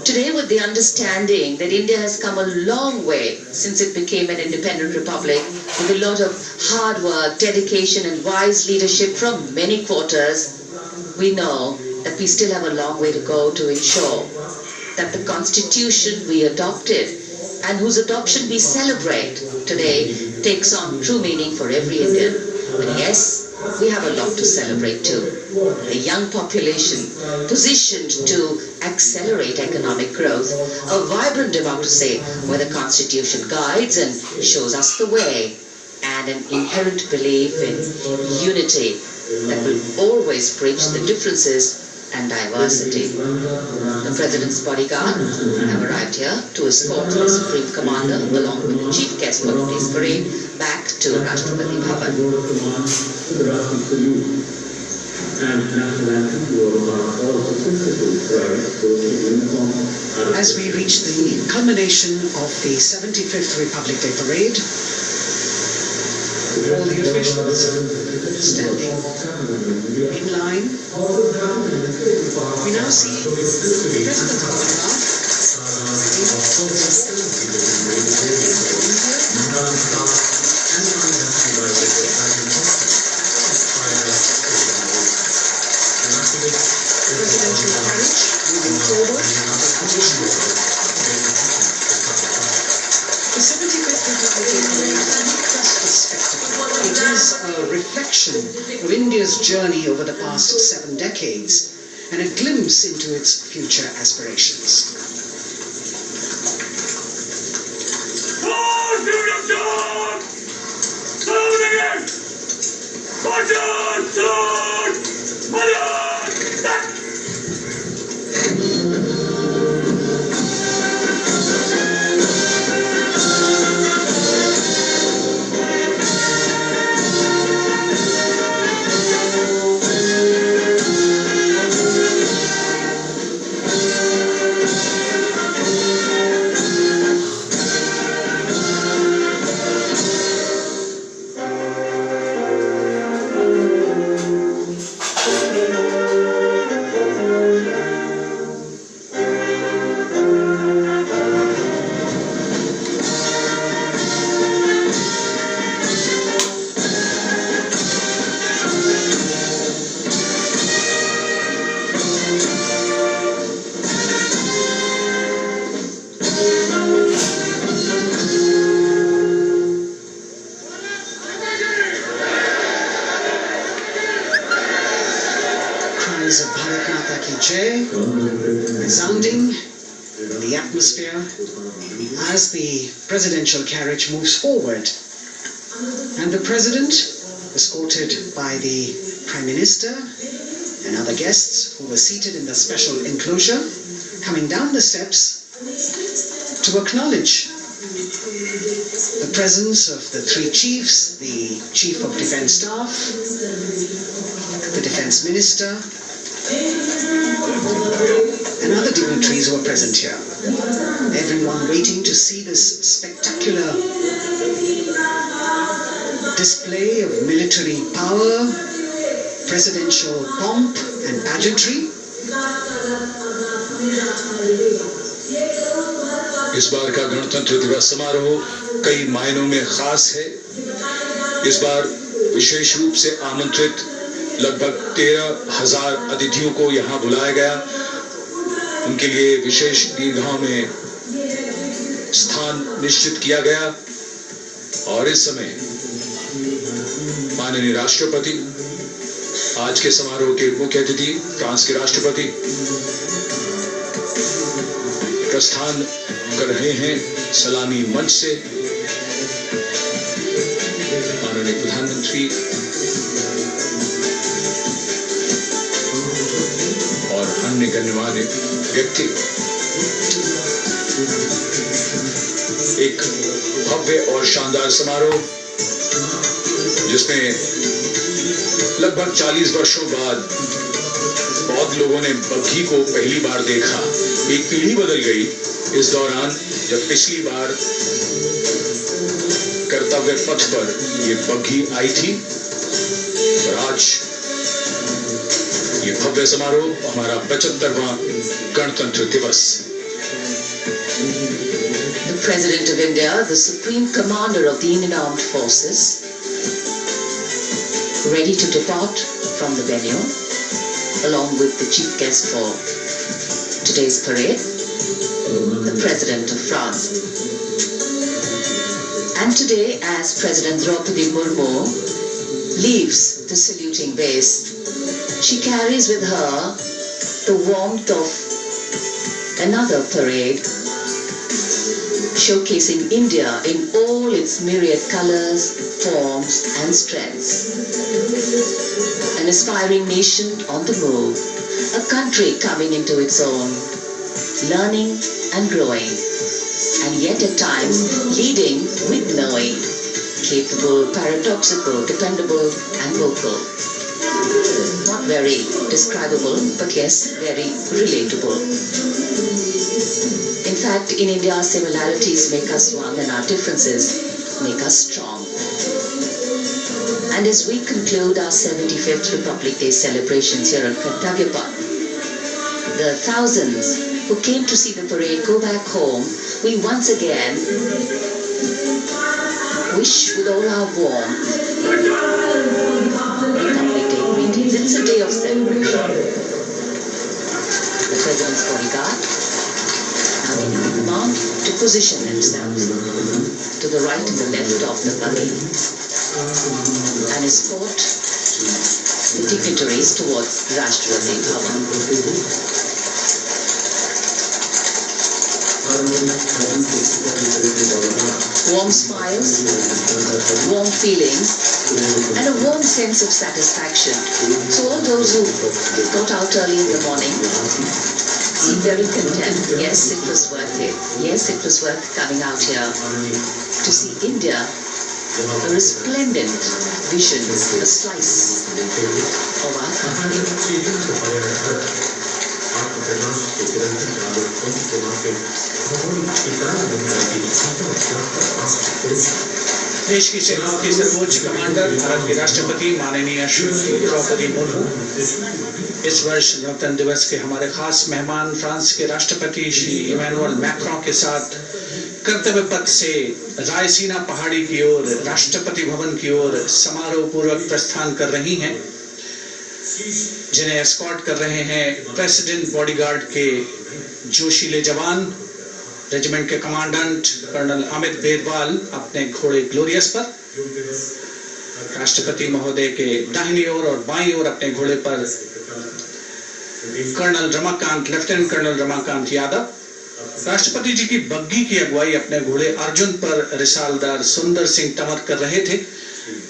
Speaker 3: today with the understanding that India has come a long way since it became an independent republic, with a lot of hard work, dedication and wise leadership from many quarters, we know that we still have a long way to go to ensure that the constitution we adopted and whose adoption we celebrate today takes on true meaning for every Indian. But yes, we have a lot to celebrate too. A young population positioned to accelerate economic growth, a vibrant democracy where the constitution guides and shows us the way, and an inherent belief in unity that will always bridge the differences and diversity. The President's bodyguard have arrived here to escort the Supreme Commander along with the chief guest for today's parade back to Rashtrapati Bhavan.
Speaker 10: As we reach the culmination of the 75th Republic Day parade, all the officials standing in line. We now see the President's bodyguard. Presidential carriage moving forward. The 75th Republic Day parade is not just a spectacle. It is a reflection of India's journey over the past 7 decades and a glimpse into its future aspirations. atmosphere as the presidential carriage moves forward. And the president, escorted by the Prime Minister and other guests who were seated in the special enclosure, coming down the steps to acknowledge the presence of the three chiefs, the Chief of Defence Staff, the Defence Minister, and other dignitaries who are present here. Everyone waiting to see this spectacular display of military power, presidential pomp and pageantry.
Speaker 4: इस बार का गणतंत्र दिवस समारोह कई मायनों में खास है। इस बार विशेष रूप से आमंत्रित लगभग 13,000 अतिथियों को यहाँ बुलाया गया। उनके लिए विशेष दीर्घाओं में स्थान निश्चित किया गया और इस समय माननीय राष्ट्रपति, आज के समारोह के मुख्य अतिथि फ्रांस के राष्ट्रपति प्रस्थान कर रहे हैं सलामी मंच से। माननीय प्रधानमंत्री और अन्य गण्यमान्य व्यक्ति एक भव्य और शानदार समारोह जिसमें लगभग 40 वर्षों बाद बहुत लोगों ने बग्घी को पहली बार देखा। एक पीढ़ी बदल गई इस दौरान जब पिछली बार कर्तव्य पथ पर ये बग्घी आई थी और आज ये भव्य समारोह हमारा 75वां गणतंत्र दिवस।
Speaker 3: The President of India, the Supreme Commander of the Indian Armed Forces, ready to depart from the venue, along with the chief guest for today's parade, the President of France. And today, as President Draupadi Murmu leaves the saluting base, she carries with her the warmth of another parade, showcasing India in all its myriad colors, forms and strengths. An aspiring nation on the move, a country coming into its own, learning and growing, and yet at times leading with knowing, capable, paradoxical, dependable and vocal. Not very describable, but yes, very relatable. In fact, in India, similarities make us one and our differences make us strong. And as we conclude our 75th Republic Day celebrations here on Kartavya Path, the thousands who came to see the parade go back home, we once again wish with all our warmth Republic Day greetings. It's a day of celebration. The President's bodyguard now in command to position themselves to the right and the left of the buggy and escort the dignitaries towards Rashtrapati Bhavan. Warm smiles, warm feelings, and a warm sense of satisfaction. So all those who got out early in the morning seem very content. Yes, it was worth it. Yes, it was worth coming out here to see India, a resplendent vision, a slice of our country.
Speaker 1: देश की सेनाओं के सर्वोच्च commander Bharat के राष्ट्रपति माननीय श्रीमती द्रौपदी मुर्मू इस वर्ष गणतंत्र दिवस के हमारे खास मेहमान फ्रांस के राष्ट्रपति श्री इमैनुअल मैक्रों के साथ कर्तव्य पथ से रायसीना पहाड़ी की ओर राष्ट्रपति भवन की ओर समारोह पूर्वक प्रस्थान कर रही हैं, जिन्हें एस्कॉर्ट कर रहे हैं प्रेसिडेंट बॉडीगार्ड के जोशीले जवान, रेजिमेंट के कमांडेंट कर्नल अमित बेरवाल अपने घोड़े ग्लोरियस पर, राष्ट्रपति महोदय के दाहिनी ओर और बाईं ओर अपने घोड़े पर colonel Ramakant, lieutenant colonel Ramakant Yadav, राष्ट्रपति जी की बग्घी की अगुवाई अपने घोड़े अर्जुन पर रिसालदार सुंदर सिंह तंवर कर रहे थे।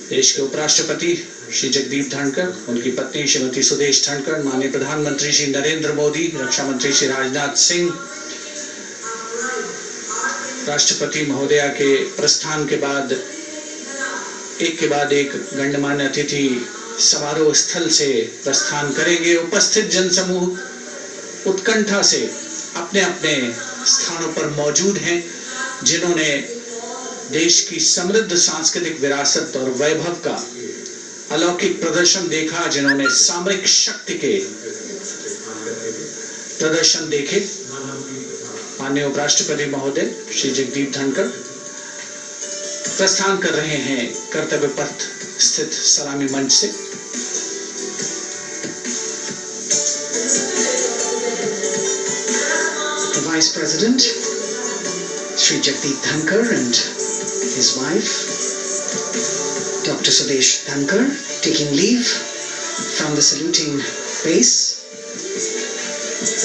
Speaker 1: देश के उपराष्ट्रपति श्री जगदीप धनखड़, उनकी पत्नी श्रीमती सुदेश धनखड़, माननीय प्रधानमंत्री श्री नरेंद्र मोदी, रक्षा मंत्री श्री राजनाथ सिंह, राष्ट्रपति महोदया के प्रस्थान के बाद एक के बाद एक गण्यमान्य अतिथि समारोह स्थल से प्रस्थान करेंगे। उपस्थित जनसमूह उत्कंठा से अपने अपने स्थानों पर मौजूद हैं, जिन्होंने देश की समृद्ध सांस्कृतिक विरासत और वैभव का अलौकिक प्रदर्शन देखा, जिन्होंने सामरिक शक्ति के प्रदर्शन देखे। माननीय उपराष्ट्रपति महोदय श्री जगदीप धनखड़ प्रस्थान कर रहे हैं कर्तव्य पथ स्थित सलामी मंच से।
Speaker 10: The Vice President, Shri Jagdeep Dhankar, and his wife, Dr. Sudesh Dhankar, taking leave from the saluting base.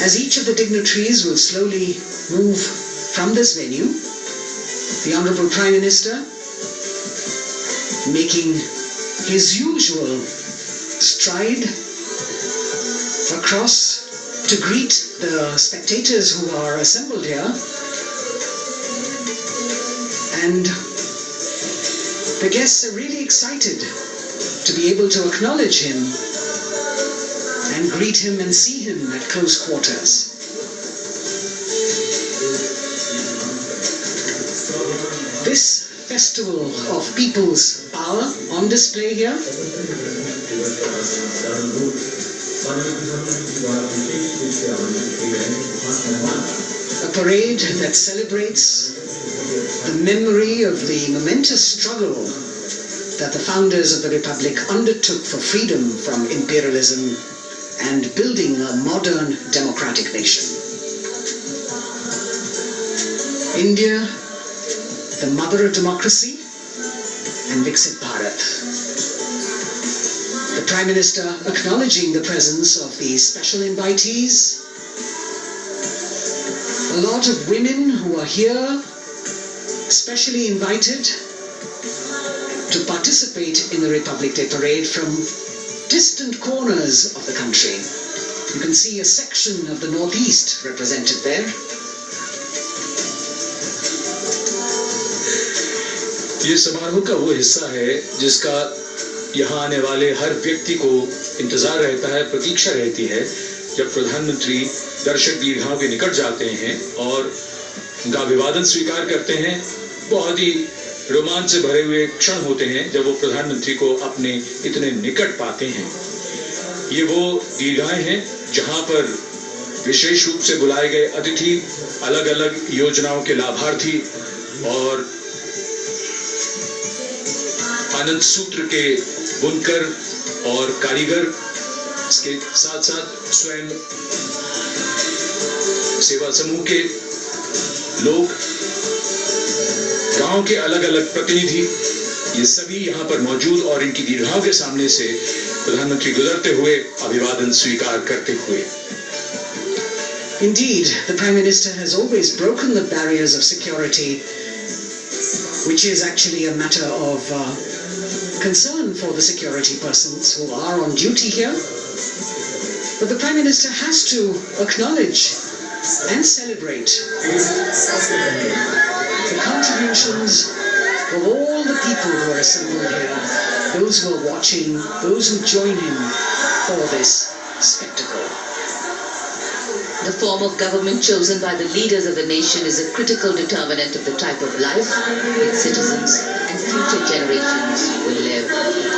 Speaker 10: As each of the dignitaries will slowly move from this venue, the Honorable Prime Minister, making his usual stride across to greet the spectators who are assembled here, and the guests are really excited to be able to acknowledge him and greet him and see him at close quarters. This festival of people's power on display here a parade that celebrates the memory of the momentous struggle that the founders of the Republic undertook for freedom from imperialism and building a modern democratic nation. India, the mother of democracy, and Viksit Bharat. The Prime Minister acknowledging the presence of these special invitees. A lot of women who are here, specially invited to participate in the Republic Day Parade from distant corners of the country. You can see a section of the Northeast represented there.
Speaker 4: ये समारोह का वो हिस्सा है जिसका यहाँ आने वाले हर व्यक्ति को इंतजार रहता है, प्रतीक्षा रहती है, जब प्रधानमंत्री दर्शक दीर्घाओं के निकट जाते हैं और उनका अभिवादन स्वीकार करते हैं। बहुत ही रोमांच से भरे हुए क्षण होते हैं जब वो प्रधानमंत्री को अपने इतने निकट पाते हैं। ये वो दीर्घाएं हैं जहाँ पर विशेष रूप से बुलाए गए अतिथि, अलग अलग योजनाओं के लाभार्थी और आनंद सूत्र के बुनकर और कारीगर, इसके साथ साथ स्वयं सेवा समूह के लोग, गांव के अलग अलग प्रतिनिधि, ये सभी यहाँ पर मौजूद और इनकी दीर्घाओं के सामने से प्रधानमंत्री गुजरते हुए अभिवादन स्वीकार करते हुए।
Speaker 10: Indeed, the Prime Minister has always broken the barriers of security, which is actually a matter of concern for the security persons who are on duty here. But the Prime Minister has to acknowledge and celebrate the contributions of all the people who are assembled here, those who are watching, those who join him for this spectacle.
Speaker 3: The form of government chosen by the leaders of the nation is a critical determinant of the type of life its citizens and future generations will live.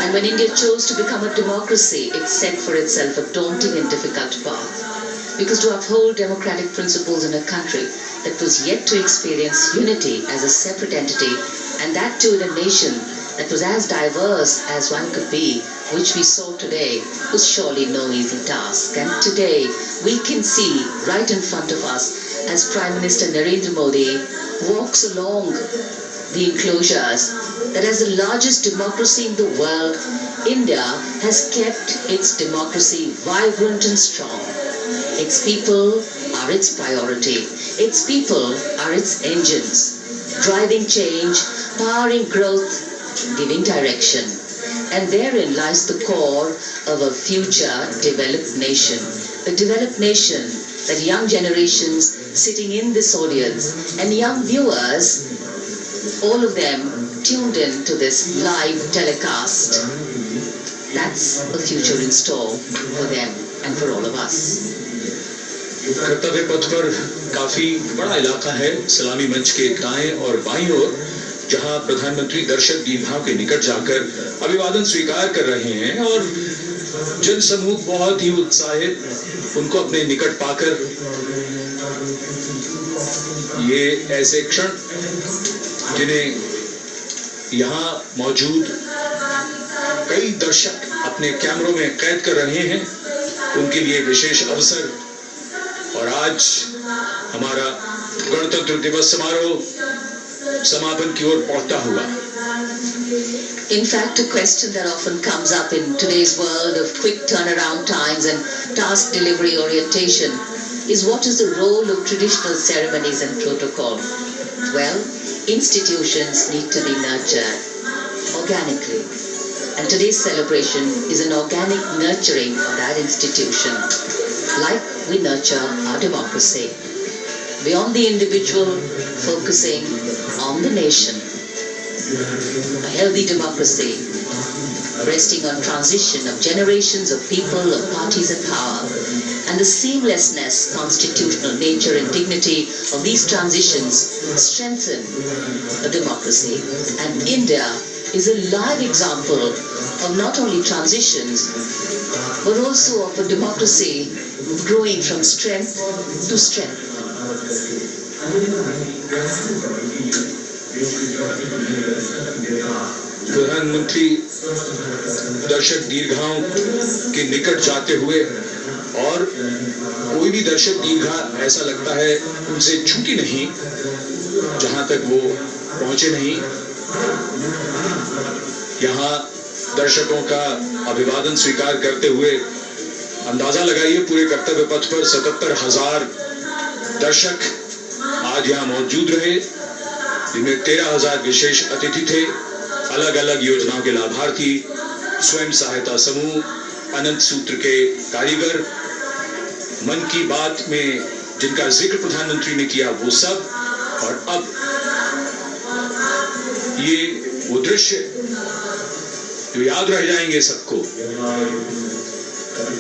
Speaker 3: And when India chose to become a democracy, it set for itself a daunting and difficult path. Because to uphold democratic principles in a country that was yet to experience unity as a separate entity, and that too in a nation that was as diverse as one could be, which we saw today, was surely no easy task. And today we can see right in front of us as Prime Minister Narendra Modi walks along the enclosures that as the largest democracy in the world, India has kept its democracy vibrant and strong. Its people are are its priority. Its people are its engines, driving change, powering growth, giving direction. And therein lies the core of a future developed nation. A developed nation that young generations sitting in this audience and young viewers, all of them tuned in to this live telecast. That's a future in store for them and for all of us.
Speaker 4: कर्तव्य पथ पर काफी बड़ा इलाका है सलामी मंच के दाएं और बाईं ओर, जहां प्रधानमंत्री दर्शक दीर्घाओं के निकट जाकर अभिवादन स्वीकार कर रहे हैं और जनसमूह बहुत ही उत्साहित उनको अपने निकट पाकर ये ऐसे क्षण जिन्हें यहाँ मौजूद कई दर्शक अपने कैमरों में कैद कर रहे हैं, उनके लिए विशेष अवसर। और आज हमारा गणतंत्र दिवस समारोह समापन की ओर बढ़ता हुआ।
Speaker 3: In fact, a question that often comes up in today's world of quick turnaround times and task delivery orientation is what is the role of traditional ceremonies and protocol? Well, institutions need to be nurtured organically. And today's celebration is an organic nurturing of that institution, like we nurture our democracy. Beyond the individual, focusing on the nation. A healthy democracy, resting on transition of generations of people, of parties in power, and the seamlessness, constitutional nature and dignity of these transitions strengthen a democracy. And India is a live example of not only transitions, but also of a democracy growing from strength to strength.
Speaker 4: प्रधानमंत्री दर्शक दीर्घाओं के निकट जाते हुए, और कोई भी दर्शक दीर्घा ऐसा लगता है उनसे छूटी नहीं जहां तक वो पहुंचे नहीं। यहाँ दर्शकों का अभिवादन स्वीकार करते हुए अंदाजा लगाइए, पूरे कर्तव्य पथ पर 77,000 दर्शक आज यहाँ मौजूद रहे, जिनमें 13,000 विशेष अतिथि थे, अलग अलग योजनाओं के लाभार्थी, स्वयं सहायता समूह, अनंत सूत्र के कारीगर, मन की बात में जिनका जिक्र प्रधानमंत्री ने किया वो सब। और अब ये वो दृश्य जो याद रह जाएंगे सबको,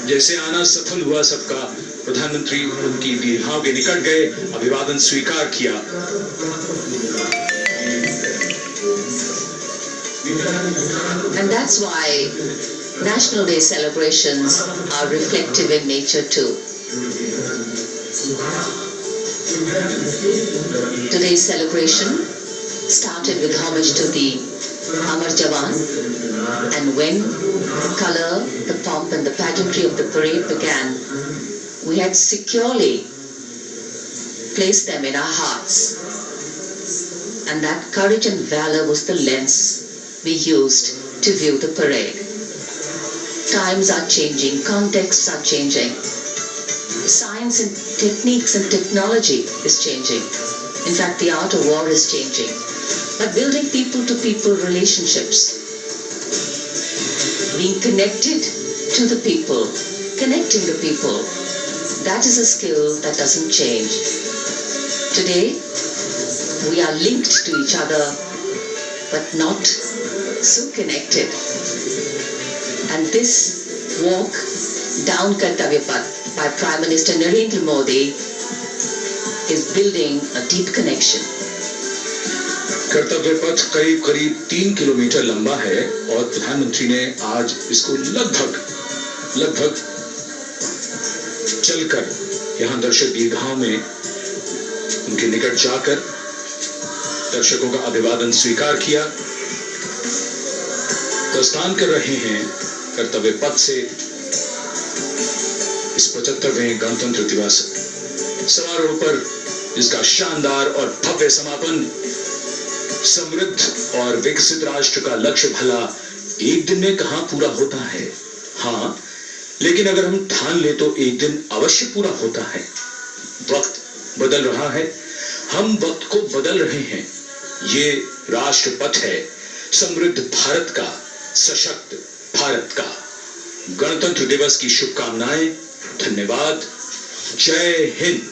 Speaker 4: जैसे आना सफल हुआ सबका, प्रधानमंत्री उनकी दीर्घाओं के निकट गए, अभिवादन स्वीकार किया।
Speaker 3: And that's why National Day celebrations are reflective in nature too. Today's celebration started with homage to the Amar Jawan, and when the color, the pomp and the pageantry of the parade began, we had securely placed them in our hearts. And that courage and valor was the lens we used to view the parade. Times are changing, contexts are changing. Science and techniques and technology is changing. In fact, the art of war is changing. But building people-to-people relationships, being connected to the people, connecting the people, that is a skill that doesn't change. Today, we are linked to each other, but not so connected. And this walk down Kartavya Path by Prime Minister Narendra Modi is building a deep connection.
Speaker 4: कर्तव्य पथ करीब करीब 3 kilometre लंबा है और प्रधानमंत्री ने आज इसको लगभग चलकर यहाँ दर्शक दीर्घाओं में उनके निकट जाकर दर्शकों का अभिवादन स्वीकार किया। प्रस्थान कर रहे हैं कर्तव्य पथ से इस 75वें गणतंत्र दिवस समारोह पर, जिसका शानदार और भव्य समापन समृद्ध और विकसित राष्ट्र का लक्ष्य भला एक दिन में कहां पूरा होता है। हाँ, लेकिन अगर हम ठान ले तो एक दिन अवश्य पूरा होता है। वक्त बदल रहा है, हम वक्त को बदल रहे हैं। ये राष्ट्रपथ है समृद्ध भारत का, सशक्त भारत का। गणतंत्र दिवस की शुभकामनाएं। धन्यवाद। जय हिंद।